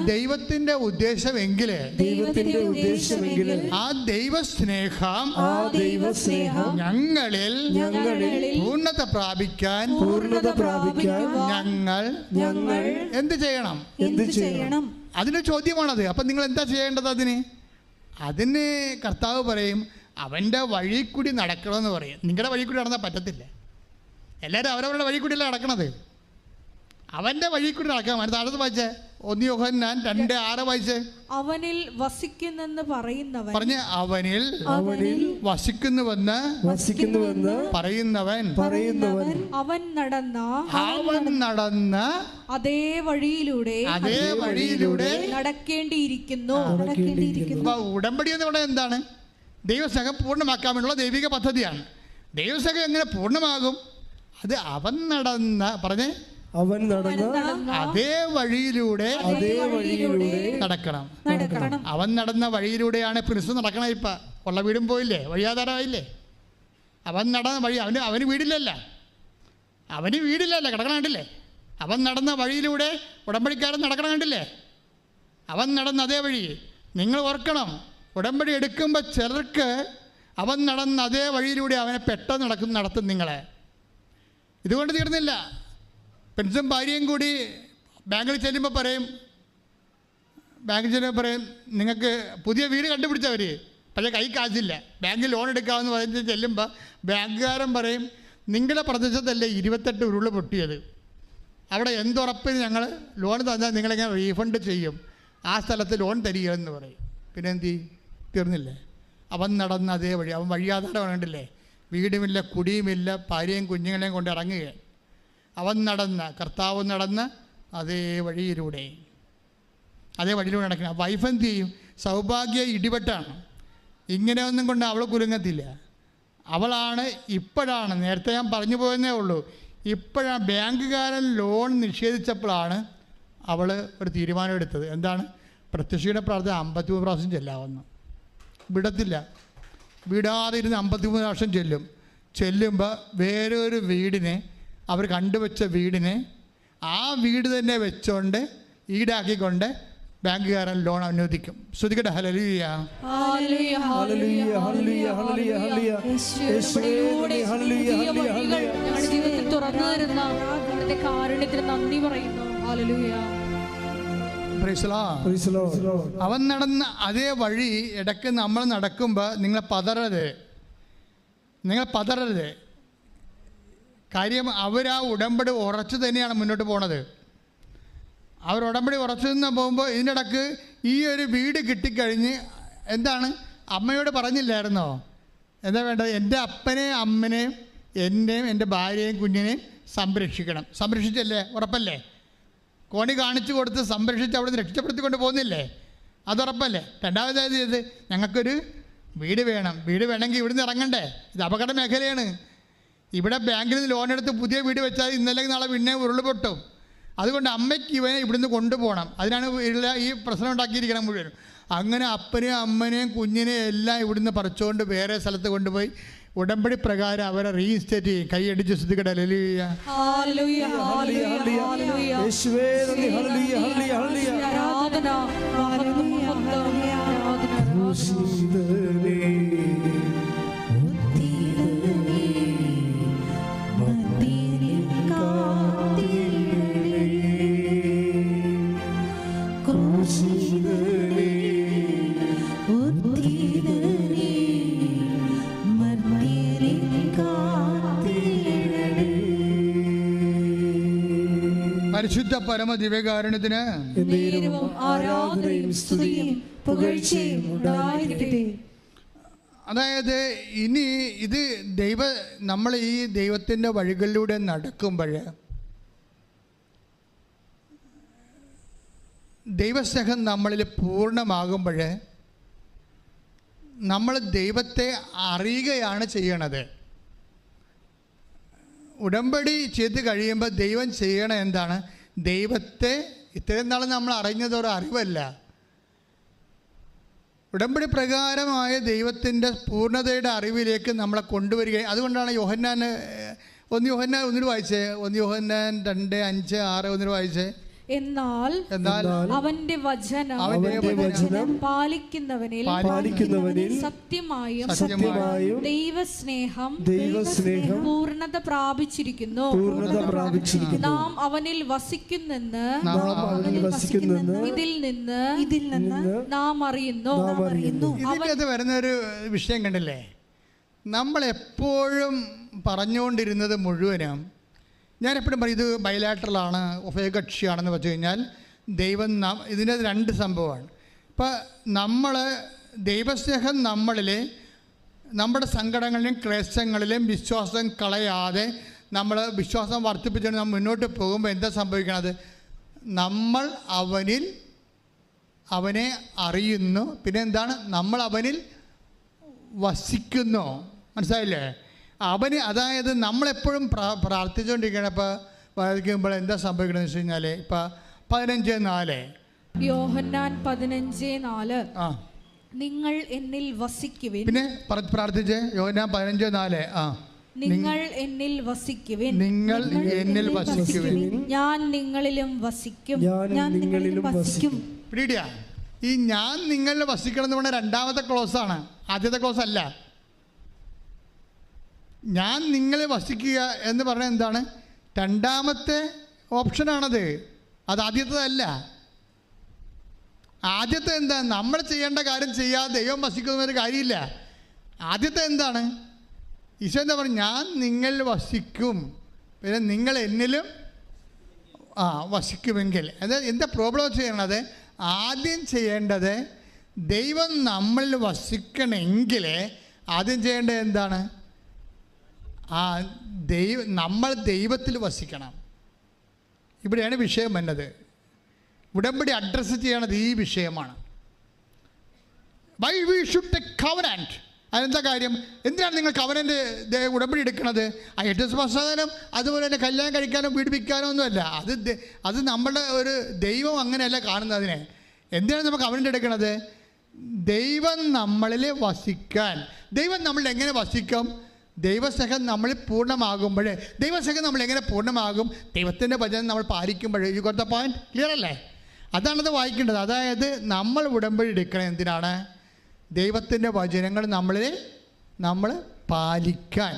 ദൈവത്തിന്റെ ഉദ്ദേശമെങ്കിൽ ആ ദൈവസ്നേഹം ഞങ്ങളിൽ പൂർണ്ണത പ്രാപിക്കാൻ ഞങ്ങൾ എന്ത് ചെയ്യണം? അതിന് ചോദ്യമാണത്. അപ്പം നിങ്ങൾ എന്താ ചെയ്യേണ്ടത്? അതിന് കർത്താവ് പറയും അവൻ്റെ വഴി കൂടി നടക്കണമെന്ന് പറയും. നിങ്ങളുടെ വഴി കൂടി നടന്നാൽ പറ്റത്തില്ല. എല്ലാവരും അവരവരുടെ വഴി കൂടിയല്ലേ നടക്കണത്. അവൻ്റെ വഴി കൂടി നടക്കാം. അതിന് താഴത്ത് വായിച്ചേ 1 യോഹന്നാൻ 2:6 വായിച്ചേ. അവനിൽ വസിക്കുന്നെന്ന് പറയുന്നവൻ പറഞ്ഞ് അവനിൽ വസിക്കുന്നുവെന്ന് പറയുന്നവൻ അവൻ നടന്ന അതേ വഴിയിലൂടെ നടക്കേണ്ടിയിരിക്കുന്നു. ഉടമ്പടി എന്ന് പറയുന്നത് എന്താണ്? ദൈവസ്നേഹം പൂർണ്ണമാക്കാൻ വേണ്ടിയുള്ള ദൈവിക പദ്ധതിയാണ്. ദൈവസ്നേഹം എങ്ങനെ പൂർണ്ണമാകും? അത് അവൻ നടന്ന അതേ വഴിയിലൂടെ നടക്കണം. അവൻ നടന്ന വഴിയിലൂടെയാണ് പ്രിൻസ് നടക്കണം. ഇപ്പം ഉള്ള വീടും പോയില്ലേ, വഴിയാധാരമായില്ലേ? അവൻ നടന്ന വഴി അവന് വീടില്ലല്ല കിടക്കണം കണ്ടില്ലേ? അവൻ നടന്ന വഴിയിലൂടെ ഉടമ്പടിക്കാരൻ നടക്കണം കണ്ടില്ലേ? അവൻ നടന്ന അതേ വഴി. നിങ്ങൾ ഓർക്കണം, ഉടമ്പടി എടുക്കുമ്പോൾ ചിലർക്ക് അവൻ നടന്ന അതേ വഴിയിലൂടെ അവനെ പെട്ടെന്ന് നടത്തും നിങ്ങളെ. ഇതുകൊണ്ട് തീർന്നില്ല. പെൻസും ഭാര്യയും കൂടി ബാങ്കിൽ ചെല്ലുമ്പോൾ പറയും നിങ്ങൾക്ക് പുതിയ വീട് കണ്ടുപിടിച്ചവർ, പക്ഷേ കൈ കാശില്ല, ബാങ്കിൽ ലോൺ എടുക്കാമെന്ന് പറഞ്ഞ് ചെല്ലുമ്പോൾ ബാങ്കുകാരൻ പറയും നിങ്ങളുടെ പ്രദേശത്തല്ലേ 28 ഉരുൾ പൊട്ടിയത്, അവിടെ എന്തുറപ്പിന് ഞങ്ങൾ ലോൺ തന്നാൽ നിങ്ങളെങ്ങനെ റീഫണ്ട് ചെയ്യും, ആ സ്ഥലത്ത് ലോൺ തരികയെന്ന് പറയും. പിന്നെ എന്ത് ചെയ്യും? തീർന്നില്ലേ? അവൻ നടന്ന അതേ വഴി. അവൻ വഴിയാധാരം കണ്ടില്ലേ? വീടുമില്ല, കുടിയുമില്ല, ഭാര്യയും കുഞ്ഞുങ്ങളെയും കൊണ്ട് ഇറങ്ങുക. അവൻ കർത്താവ് നടന്ന അതേ വഴിയിലൂടെ നടക്കണം. വൈഫ് എന്ത് ചെയ്യും? സൗഭാഗ്യ ഇടിപെട്ടാണ്. ഇങ്ങനെ ഒന്നും കൊണ്ട് അവൾ കുലുങ്ങത്തില്ല. ഇപ്പോഴാണ് നേരത്തെ ഞാൻ പറഞ്ഞു പോയെന്നേ ഉള്ളൂ, ഇപ്പോഴാണ് ബാങ്കുകാരൻ ലോൺ നിഷേധിച്ചപ്പോഴാണ് അവൾ ഒരു തീരുമാനം എടുത്തത്. എന്താണ്? പ്രത്യക്ഷയുടെ പ്രാർത്ഥന 53 പ്രാവശ്യം ചെല്ലാവുന്നു. വിടാതെ ഇരുന്ന് 53 പ്രാവശ്യം ചെല്ലുമ്പോൾ വേറൊരു വീടിനെ അവർ കണ്ടുവച്ച വീടിനെ ആ വീട് തന്നെ വെച്ചോണ്ട് ഈടാക്കിക്കൊണ്ട് ബാങ്കുകാരൻ ലോൺ അനുവദിക്കും. ശ്രുതികട്ടെ ഹല്ലേലൂയ. അവൻ നടന്ന അതേ വഴി ഇടയ്ക്ക് നമ്മൾ നടക്കുമ്പോൾ നിങ്ങൾ പതറരുത്. കാര്യം അവരാ ഉടമ്പടി ഉറച്ചു തന്നെയാണ് മുന്നോട്ട് പോണത്. അവർ ഉടമ്പടി ഉറച്ചു നിന്ന് പോകുമ്പോൾ ഇതിനിടക്ക് ഈ ഒരു വീട് കിട്ടിക്കഴിഞ്ഞ് എന്താണ് അമ്മയോട് പറഞ്ഞില്ലായിരുന്നോ എന്താ വേണ്ടത്? എൻ്റെ അപ്പനെയും അമ്മനെയും എന്നെയും എൻ്റെ ഭാര്യയെയും കുഞ്ഞിനെയും സംരക്ഷിക്കണം. സംരക്ഷിച്ചല്ലേ? ഉറപ്പല്ലേ? കോണി കാണിച്ചു കൊടുത്ത് സംരക്ഷിച്ച് അവിടെ നിന്ന് രക്ഷപ്പെടുത്തിക്കൊണ്ട് പോകുന്നില്ലേ? അതുറപ്പല്ലേ? രണ്ടാമതായത് ഇത് ഞങ്ങൾക്കൊരു വീട് വേണം. വീട് വേണമെങ്കിൽ ഇവിടുന്ന് ഇറങ്ങണ്ടേ? ഇത് അപകട മേഖലയാണ്. ഇവിടെ ബാങ്കിൽ നിന്ന് ലോൺ എടുത്ത് പുതിയ വീട് വെച്ചാൽ ഇന്നല്ലെങ്കിൽ നാളെ പിന്നെ ഉരുൾ പൊട്ടും. അതുകൊണ്ട് അമ്മയ്ക്ക് ഇവനെ ഇവിടുന്ന് കൊണ്ടുപോകണം. അതിനാണ് ഈ പ്രശ്നം ഉണ്ടാക്കിയിരിക്കണം മുഴുവൻ. അങ്ങനെ അപ്പനെയും അമ്മനെയും കുഞ്ഞിനെയും എല്ലാം ഇവിടുന്ന് പറിച്ചുകൊണ്ട് വേറെ സ്ഥലത്ത് കൊണ്ടുപോയി ഉടമ്പടി പ്രകാരം അവരെ റീഇൻസ്റ്റേറ്റ് ചെയ്യും. കൈയടിച്ച് ശ്രദ്ധിക്കട്ടെ. ഹല്ലേലൂയ. ഹല്ലേലൂയ. ഹല്ലേലൂയ. ഹല്ലേലൂയ. യേശുവേ നന്ദി. ഹല്ലേലൂയ. ഹല്ലേലൂയ. ഹല്ലേലൂയ. ആരാധന. ആരാധന. ക്രൂശിതനേ ഉദ്ധിതനേ മർത്യനെ കാത്തിടണേ. ക്രൂശിതനേ ഉദ്ധിതനേ മർത്യനെ കാത്തിടണേ. പരിശുദ്ധ പരമ ദിവ്യകാരുണ്യത്തിന് നേരവും ആരാധനയും സ്തുതിയും പുകഴ്ചയും ഉണ്ടായിരിക്കട്ടെ. അതായത് ഇനി ഇത് നമ്മൾ ഈ ദൈവത്തിൻ്റെ വഴികളിലൂടെ നടക്കുമ്പോൾ ദൈവസ്നേഹം നമ്മളിൽ പൂർണ്ണമാകുമ്പോൾ നമ്മൾ ദൈവത്തെ അറിയുകയാണ് ചെയ്യണത്. ഉടമ്പടി ചെയ്ത് കഴിയുമ്പോൾ ദൈവം ചെയ്യണ എന്താണ്? ദൈവത്തെ ഇത്രയും നാൾ നമ്മൾ അറിഞ്ഞതൊരു അറിവല്ല, ഉടമ്പടി പ്രകാരമായ ദൈവത്തിൻ്റെ പൂർണ്ണതയുടെ അറിവിലേക്ക് നമ്മളെ കൊണ്ടുവരികയും. അതുകൊണ്ടാണ് യോഹന്നാൻ 1 യോഹന്നാൻ 1 വായിച്ചേ. 1 യോഹന്നാൻ 2:5-6 1 വായിച്ചേ. എന്നാൽ അവന്റെ വചനം പാലിക്കുന്നവനിൽ സത്യമായും ദൈവസ്നേഹം പൂർണ്ണത പ്രാപിച്ചിരിക്കുന്നു. നാം അവനിൽ വസിക്കുന്നെന്ന് ഇതിൽ നിന്ന് നാം അറിയുന്നു. ഇതിനകത്ത് വരുന്നൊരു വിഷയം കണ്ടില്ലേ? നമ്മളെപ്പോഴും പറഞ്ഞുകൊണ്ടിരുന്നത് മുഴുവനും, ഞാനെപ്പോഴും പറയും ഇത് ബൈലാറ്ററലാണ്, ഉഭയകക്ഷിയാണെന്ന് വെച്ച് കഴിഞ്ഞാൽ ദൈവം ഇതിൻ്റെ 2 സംഭവമാണ്. ഇപ്പം നമ്മൾ ദൈവസ്നേഹം നമ്മളിൽ നമ്മുടെ സങ്കടങ്ങളിലും ക്ലേശങ്ങളിലും വിശ്വാസം കളയാതെ നമ്മൾ വിശ്വാസം വർദ്ധിപ്പിച്ചുകൊണ്ട് നമ്മൾ മുന്നോട്ട് പോകുമ്പോൾ എന്താ സംഭവിക്കണത്? നമ്മൾ അവനെ അറിയുന്നു. പിന്നെ എന്താണ്? നമ്മൾ അവനിൽ വസിക്കുന്നു. മനസ്സിലായില്ലേ? അതായത് നമ്മളെപ്പോഴും പ്രാർത്ഥിച്ചുകൊണ്ടിരിക്കണം. ഇപ്പോൾ വായിക്കുമ്പോൾ എന്താ സംഭവിക്കണമെന്ന് വെച്ച് കഴിഞ്ഞാൽ ഇപ്പം 15:4 യോഹന്നാൻ 15:4 നിങ്ങൾ എന്നിൽ വസിക്കുവിൻ. പിന്നെ പ്രാർത്ഥിച്ചേ യോഹന്നാൻ 15:4 നിങ്ങൾ എന്നിൽ വസിക്കുവിൻ. നിങ്ങൾ എന്നിൽ വസിക്കുവിൻ, ഞാൻ നിങ്ങളിലും വസിക്കും. പിടിയാ ഈ ഞാൻ നിങ്ങളിൽ വസിക്കണം എന്ന് പറഞ്ഞാൽ 2ാമത്തെ ക്ലോസാണ്, ആദ്യത്തെ ക്ലോസ് അല്ല. ഞാൻ നിങ്ങളെ വസിക്കുക എന്ന് പറഞ്ഞാൽ എന്താണ്? 2ാമത്തെ ഓപ്ഷനാണത്, അത് ആദ്യത്തേതല്ല. ആദ്യത്തെ എന്താ? നമ്മൾ ചെയ്യേണ്ട കാര്യം ചെയ്യാതെ ദൈവം വസിക്കുന്നൊരു കാര്യമില്ല. ആദ്യത്തെ എന്താണ്? ഈശോ എന്താ പറഞ്ഞു? ഞാൻ നിങ്ങളിൽ വസിക്കും, പിന്നെ നിങ്ങൾ എന്നിലും വസിക്കുമെങ്കിൽ. അതായത് എന്താ പ്രോബ്ലം ചെയ്യണത്? ആദ്യം ചെയ്യേണ്ടത് ദൈവം നമ്മളിൽ വസിക്കണമെങ്കിൽ ആദ്യം ചെയ്യേണ്ടത് എന്താണ്? നമ്മൾ ദൈവത്തിൽ വസിക്കണം. ഇവിടെയാണ് വിഷയം വന്നത്. ഉടമ്പടി അഡ്രസ്സ് ചെയ്യണത് ഈ വിഷയമാണ്. Why we should take covenant. അതെന്താ കാര്യം? എന്തിനാണ് നിങ്ങൾ കവനന്റ് ഉടമ്പടി എടുക്കുന്നത്? ആ 8 ദിവസം പശ്ചാത്തലം അതുപോലെ തന്നെ കല്യാണം കഴിക്കാനോ പീഡിപ്പിക്കാനോ ഒന്നുമല്ല. അത് നമ്മുടെ ഒരു ദൈവം അങ്ങനെയല്ല കാണുന്നത്. അതിനെ എന്തിനാണ് നമ്മൾ കവനന്റ് എടുക്കുന്നത്? ദൈവം നമ്മളിൽ വസിക്കാൻ. ദൈവം നമ്മളിൽ എങ്ങനെ വസിക്കും? ദൈവസ്നേഹം നമ്മളിൽ പൂർണ്ണമാകുമ്പോൾ. ദൈവസ്നേഹം നമ്മൾ എങ്ങനെ പൂർണ്ണമാകും? ദൈവത്തിൻ്റെ വചനം നമ്മൾ പാലിക്കുമ്പോൾ. You got the point? Clear അല്ലേ? അതാണത് വായിക്കേണ്ടത്. അതായത് നമ്മൾ ഉടമ്പടി എടുക്കണം എന്തിനാണ്? ദൈവത്തിൻ്റെ വചനങ്ങൾ നമ്മൾ പാലിക്കാൻ.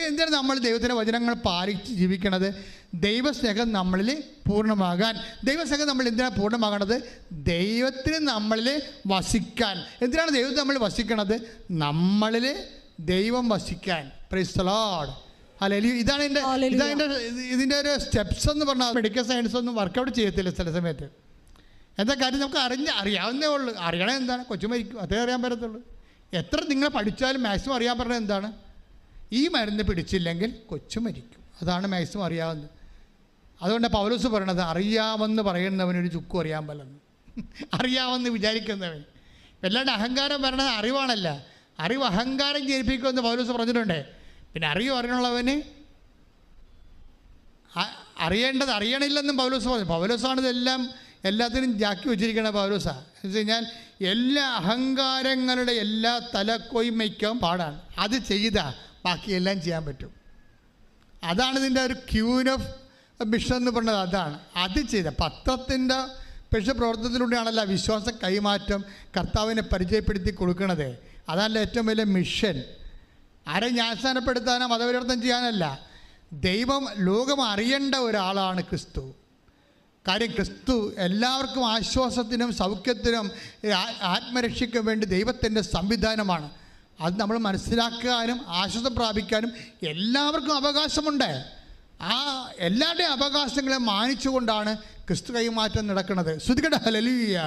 എന്തിനാണ് നമ്മൾ ദൈവത്തിൻ്റെ വചനങ്ങൾ പാലിച്ച് ജീവിക്കണത്? ദൈവസ്നേഹം നമ്മളിൽ പൂർണ്ണമാകാൻ. ദൈവസ്നേഹം നമ്മൾ എന്തിനാണ് പൂർണ്ണമാകണത്? ദൈവത്തിന് നമ്മളിൽ വസിക്കാൻ. എന്തിനാണ് ദൈവത്തിൽ നമ്മൾ വസിക്കണത്? നമ്മളിൽ ദൈവം വസിക്കാൻ. Price the Lord. ഹല്ലേലൂയ. ഇതാണ് ഇതിൻ്റെ ഒരു സ്റ്റെപ്സ് എന്ന് പറഞ്ഞാൽ മെഡിക്കൽ സയൻസ് ഒന്നും വർക്കൗട്ട് ചെയ്യത്തില്ല ചില സമയത്ത്. എന്താ കാര്യം? നമുക്ക് അറിയാവുന്നേ ഉള്ളൂ. അറിയണേ എന്താണ്? കൊച്ചു മരിക്കും, അതേ അറിയാൻ പറ്റത്തുള്ളൂ. എത്ര നിങ്ങൾ പഠിച്ചാലും മാക്സിമം അറിയാൻ പറഞ്ഞത് എന്താണ്? ഈ മരുന്ന് പിടിച്ചില്ലെങ്കിൽ കൊച്ചു മരിക്കും. അതാണ് മാക്സിമം അറിയാവുന്നത്. അതുകൊണ്ട് പൗലോസ് പറയണത് അറിയാമെന്ന് പറയുന്നവനൊരു ചുക്കും അറിയാൻ പറ്റുന്നു. അറിയാമെന്ന് വിചാരിക്കുന്നവൻ. വല്ലാണ്ട് അഹങ്കാരം പറയണത് അറിവാണല്ല. അറിവ് അഹങ്കാരം ജനിപ്പിക്കുമെന്ന് പൗലോസ് പറഞ്ഞിട്ടുണ്ട്. പിന്നെ അറിയുള്ളവന് അറിയേണ്ടത് അറിയണില്ലെന്നും പൗലോസ് പറഞ്ഞു. പൗലോസാണ് ഇതെല്ലാം എല്ലാത്തിനും ജാക്കി വെച്ചിരിക്കണ പൗലോസാണ്. എന്ന് വെച്ച് കഴിഞ്ഞാൽ എല്ലാ അഹങ്കാരങ്ങളുടെ എല്ലാ തലക്കൊയ്മയ്ക്കും പാടാണ്. അത് ചെയ്താൽ ബാക്കിയെല്ലാം ചെയ്യാൻ പറ്റും. അതാണ് ഇതിൻ്റെ ഒരു ക്യൂൻ ഓഫ് മിഷൻ എന്ന് പറഞ്ഞത്. അതാണ് അത് ചെയ്ത പത്രത്തിൻ്റെ പക്ഷേ പ്രവർത്തനത്തിലൂടെയാണല്ലോ വിശ്വാസ കൈമാറ്റം കർത്താവിനെ പരിചയപ്പെടുത്തി കൊടുക്കണത്. അതല്ല ഏറ്റവും വലിയ മിഷൻ. ആരെ ജ്ഞാനസ്നാനപ്പെടുത്താനോ മതപരിവർത്തനം ചെയ്യാനല്ല. ദൈവം ലോകം അറിയേണ്ട ഒരാളാണ് ക്രിസ്തു. കാര്യം ക്രിസ്തു എല്ലാവർക്കും ആശ്വാസത്തിനും സൗഖ്യത്തിനും ആത്മരക്ഷയ്ക്കും വേണ്ടി ദൈവത്തിൻ്റെ സംവിധാനമാണ്. അത് നമ്മൾ മനസ്സിലാക്കാനും ആശ്വാസം പ്രാപിക്കാനും എല്ലാവർക്കും അവകാശമുണ്ട്. ആ എല്ലാവരുടെയും അവകാശങ്ങളെ മാനിച്ചുകൊണ്ടാണ് ക്രിസ്തു കൈമാറ്റം നടക്കുന്നത്. ശ്രുതികട ഹല്ലേലൂയ.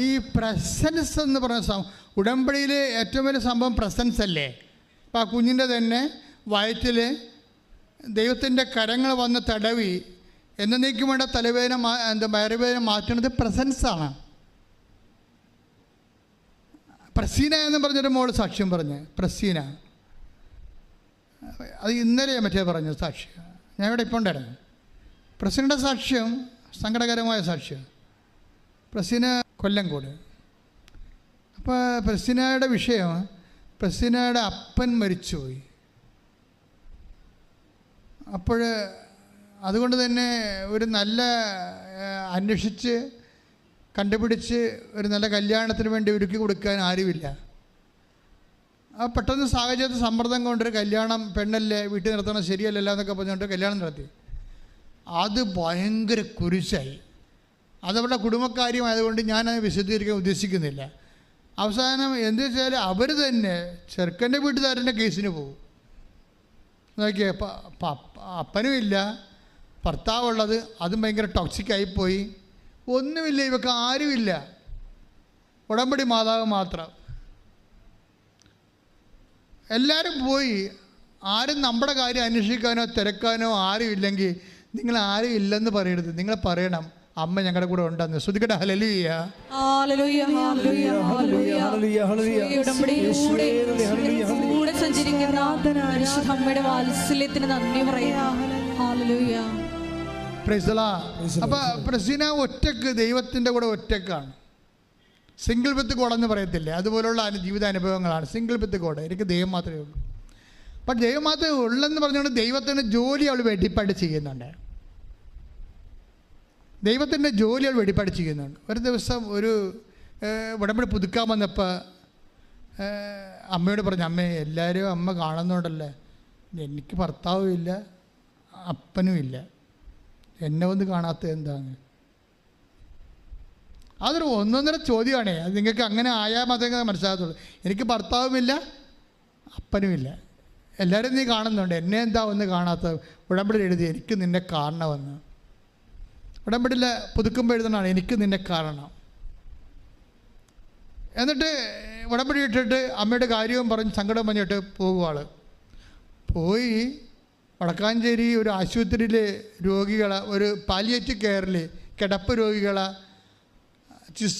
ഈ പ്രസൻസ് എന്ന് പറയുന്ന ഉടമ്പടിയിലെ ഏറ്റവും വലിയ സംഭവം പ്രസൻസ് അല്ലേ? അപ്പം ആ കുഞ്ഞിൻ്റെ തന്നെ വയറ്റിൽ ദൈവത്തിൻ്റെ കരങ്ങൾ വന്ന് തടവി എന്നേക്കും വേണ്ട തലവേദന വയറുവേദന മാറ്റുന്നത് പ്രസൻസാണ്. പ്രസീന എന്ന് പറഞ്ഞൊരു മോള് സാക്ഷ്യം പറഞ്ഞ്, പ്രസീന, അത് ഇന്നലെ മറ്റേ പറഞ്ഞു സാക്ഷ്യം. ഞാൻ ഇവിടെ ഇപ്പോൾ ഉണ്ടായിരുന്നു. പ്രസീനയുടെ സാക്ഷ്യം സങ്കടകരമായ സാക്ഷ്യം. പ്രസീന കൊല്ലംകോട്. അപ്പോൾ പ്രസീനയുടെ വിഷയം, പ്രസീനയുടെ അപ്പൻ മരിച്ചുപോയി. അപ്പോൾ അതുകൊണ്ട് തന്നെ ഒരു നല്ല അന്വേഷിച്ച് കണ്ടുപിടിച്ച് ഒരു നല്ല കല്യാണത്തിന് വേണ്ടി ഒരുക്കി കൊടുക്കാൻ ആരുമില്ല. ആ പെട്ടെന്ന് സാഹചര്യത്തിൽ സമ്മർദ്ദം കൊണ്ടൊരു കല്യാണം, പെണ്ണല്ലേ വീട്ടിൽ നിർത്തണം, ശരിയല്ലല്ലോ എന്നൊക്കെ പറഞ്ഞുകൊണ്ട് കല്യാണം നടത്തി. അത് ഭയങ്കര കുരിശായി. അതവരുടെ കുടുംബക്കാര്യമായതുകൊണ്ട് ഞാനത് വിശദീകരിക്കാൻ ഉദ്ദേശിക്കുന്നില്ല. അവസാനം എന്ത് വെച്ചാൽ അവർ തന്നെ ചെറുക്കൻ്റെ വീട്ടുകാരൻ്റെ കേസിന് പോകും. നോക്കിയേ, അപ്പനും ഇല്ല, ഭർത്താവുള്ളത്, അതും ഭയങ്കര ടോക്സിക്കായിപ്പോയി. ഒന്നുമില്ല, ഇവർക്ക് ആരുമില്ല, ഉടമ്പടി മാതാവ് മാത്രം. എല്ലാവരും പോയി. ആരും നമ്മുടെ കാര്യം അന്വേഷിക്കാനോ തിരക്കാനോ ആരും ഇല്ലെങ്കിൽ നിങ്ങൾ ആരും ഇല്ലെന്ന് പറയരുത്. നിങ്ങൾ പറയണം, അമ്മ ഞങ്ങളുടെ കൂടെ ഉണ്ടെന്ന്. ശ്രുതികട ഹല്ലേലൂയ. അപ്പൊ പ്രസീന ഒറ്റക്ക് ദൈവത്തിൻ്റെ കൂടെ ഒറ്റക്കാണ്. സിംഗിൾ വിത്ത് ഗോഡ് എന്ന് പറയത്തില്ലേ, അതുപോലുള്ള ജീവിതാനുഭവങ്ങളാണ്. സിംഗിൾ വിത്ത് ഗോഡ്, എനിക്ക് ദൈവം മാത്രമേ ഉള്ളൂ. അപ്പം ദൈവം മാത്രമേ ഉള്ളെന്ന് പറഞ്ഞുകൊണ്ട് ദൈവത്തിൻ്റെ ജോലി അവൾ വെടിപ്പാട് ചെയ്യുന്നുണ്ട്. ദൈവത്തിൻ്റെ ജോലി അവൾ വെടിപ്പാട് ചെയ്യുന്നുണ്ട്. ഒരു ദിവസം ഒരു ഉടമ്പടി പുതുക്കാൻ വന്നപ്പോൾ അമ്മയോട് പറഞ്ഞു, അമ്മേ എല്ലാവരും അമ്മ കാണുന്നുണ്ടല്ലേ, എനിക്ക് ഭർത്താവും ഇല്ല അപ്പനും ഇല്ല, എന്നെ ഒന്ന് കാണാത്ത എന്താണ്? അതൊരു ഒന്നൊന്നര ചോദ്യമാണേ. അത് നിങ്ങൾക്ക് അങ്ങനെ ആയാൽ മാത്രമേ മനസ്സിലാകത്തുള്ളൂ. എനിക്ക് ഭർത്താവുമില്ല അപ്പനുമില്ല, എല്ലാവരും നീ കാണുന്നുണ്ട്, എന്നെ എന്താ ഒന്ന് കാണാത്ത? ഉടമ്പടി എഴുതി എനിക്ക് നിന്നെ കാണണമെന്ന്. ഉടമ്പടിയിൽ പുതുക്കുമ്പോൾ എഴുതണമാണ് എനിക്ക് നിന്നെ കാണണം. എന്നിട്ട് ഉടമ്പടി ഇട്ടിട്ട് അമ്മയുടെ കാര്യവും പറഞ്ഞ് സങ്കടം പറഞ്ഞിട്ട് പോകുവാൾ പോയി. വടക്കാഞ്ചേരി ഒരു ആശുപത്രിയിൽ രോഗികളെ, ഒരു പാലിയേറ്റീവ് കെയറിൽ കിടപ്പ് രോഗികളെ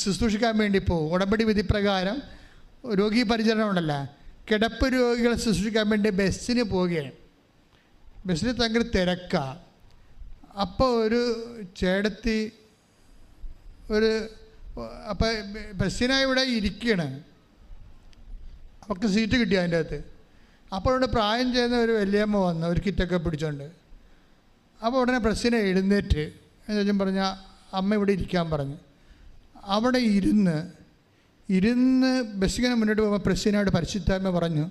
ശുശ്രൂഷിക്കാൻ വേണ്ടി പോകും. ഉടമ്പടി വിധി പ്രകാരം രോഗി പരിചരണം ഉണ്ടല്ലോ, കിടപ്പ് രോഗികളെ ശുശ്രൂഷിക്കാൻ വേണ്ടി ബസ്സിന് പോവുകയാണ്. ബസ്സിന് ഭയങ്കര തിരക്കാണ്. അപ്പോൾ ഒരു ചേടത്തി അപ്പോൾ ബസ്സിനായി ഇവിടെ ഇരിക്കുകയാണ്. അവർക്ക് സീറ്റ് കിട്ടി അതിൻ്റെ അകത്ത്. അപ്പോൾ ഇവിടെ പ്രായം ചെയ്യുന്ന ഒരു വലിയമ്മ വന്നു, ഒരു കിറ്റൊക്കെ പിടിച്ചോണ്ട്. അപ്പോൾ ഉടനെ പ്രസ്സിനെ എഴുന്നേറ്റ് ഞാൻ പറഞ്ഞാൽ അമ്മ ഇവിടെ ഇരിക്കാൻ പറഞ്ഞു. അവിടെ ഇരുന്ന് ബസ്സിങ്ങനെ മുന്നോട്ട് പോകുമ്പോൾ പ്രസ്സിനോട് പരിശുദ്ധാത്മ പറഞ്ഞു,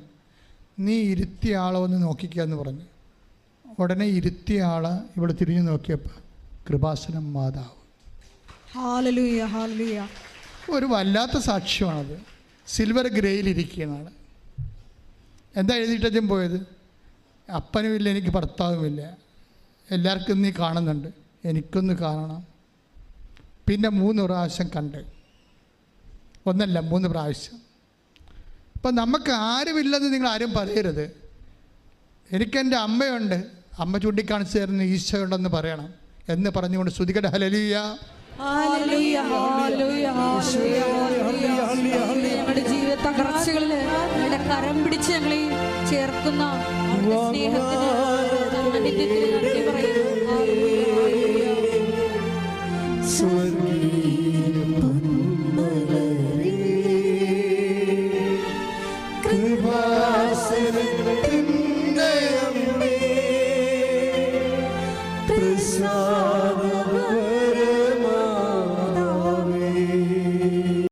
നീ ഇരുത്തിയ ആളെ ഒന്ന് നോക്കിക്കുക എന്ന് പറഞ്ഞു. ഉടനെ ഇരുത്തിയ ആളെ ഇവിടെ തിരിഞ്ഞു നോക്കിയപ്പോൾ കൃപാസനം മാതാവ്. Hallelujah, hallelujah. ഒരു വല്ലാത്ത സാക്ഷ്യമാണത്. സിൽവർ ഗ്രേയിലിരിക്കുന്നതാണ്. എന്താ എഴുതിയിട്ടും പോയത്? അപ്പനുമില്ല, എനിക്ക് ഭർത്താവുമില്ല, എല്ലാവർക്കും നീ കാണുന്നുണ്ട്, എനിക്കൊന്ന് കാണണം. പിന്നെ 3 പ്രാവശ്യം കണ്ട്, ഒന്നല്ല 3 പ്രാവശ്യം. അപ്പം നമുക്ക് ആരുമില്ലെന്ന് നിങ്ങൾ ആരും പറയരുത്. എനിക്കെൻ്റെ അമ്മയുണ്ട്, അമ്മ ചൂണ്ടിക്കാണിച്ചു തരുന്ന ഈശോ ഉണ്ടെന്ന് പറയണം എന്ന് പറഞ്ഞുകൊണ്ട് സ്തുതിക്കട്ടെ. ഹല്ലേലൂയ, ഹല്ലേലൂയ, ഹല്ലേലൂയ, ഹല്ലേലൂയ. ഞങ്ങളുടെ ജീവിത തകർച്ചകളിൽ ഞങ്ങളുടെ കരം പിടിച്ച് ഞങ്ങളെ ചേർക്കുന്ന അവിടുത്തെ സ്നേഹത്തിന് നന്ദി പറയുന്നു. Hallelujah, hallelujah.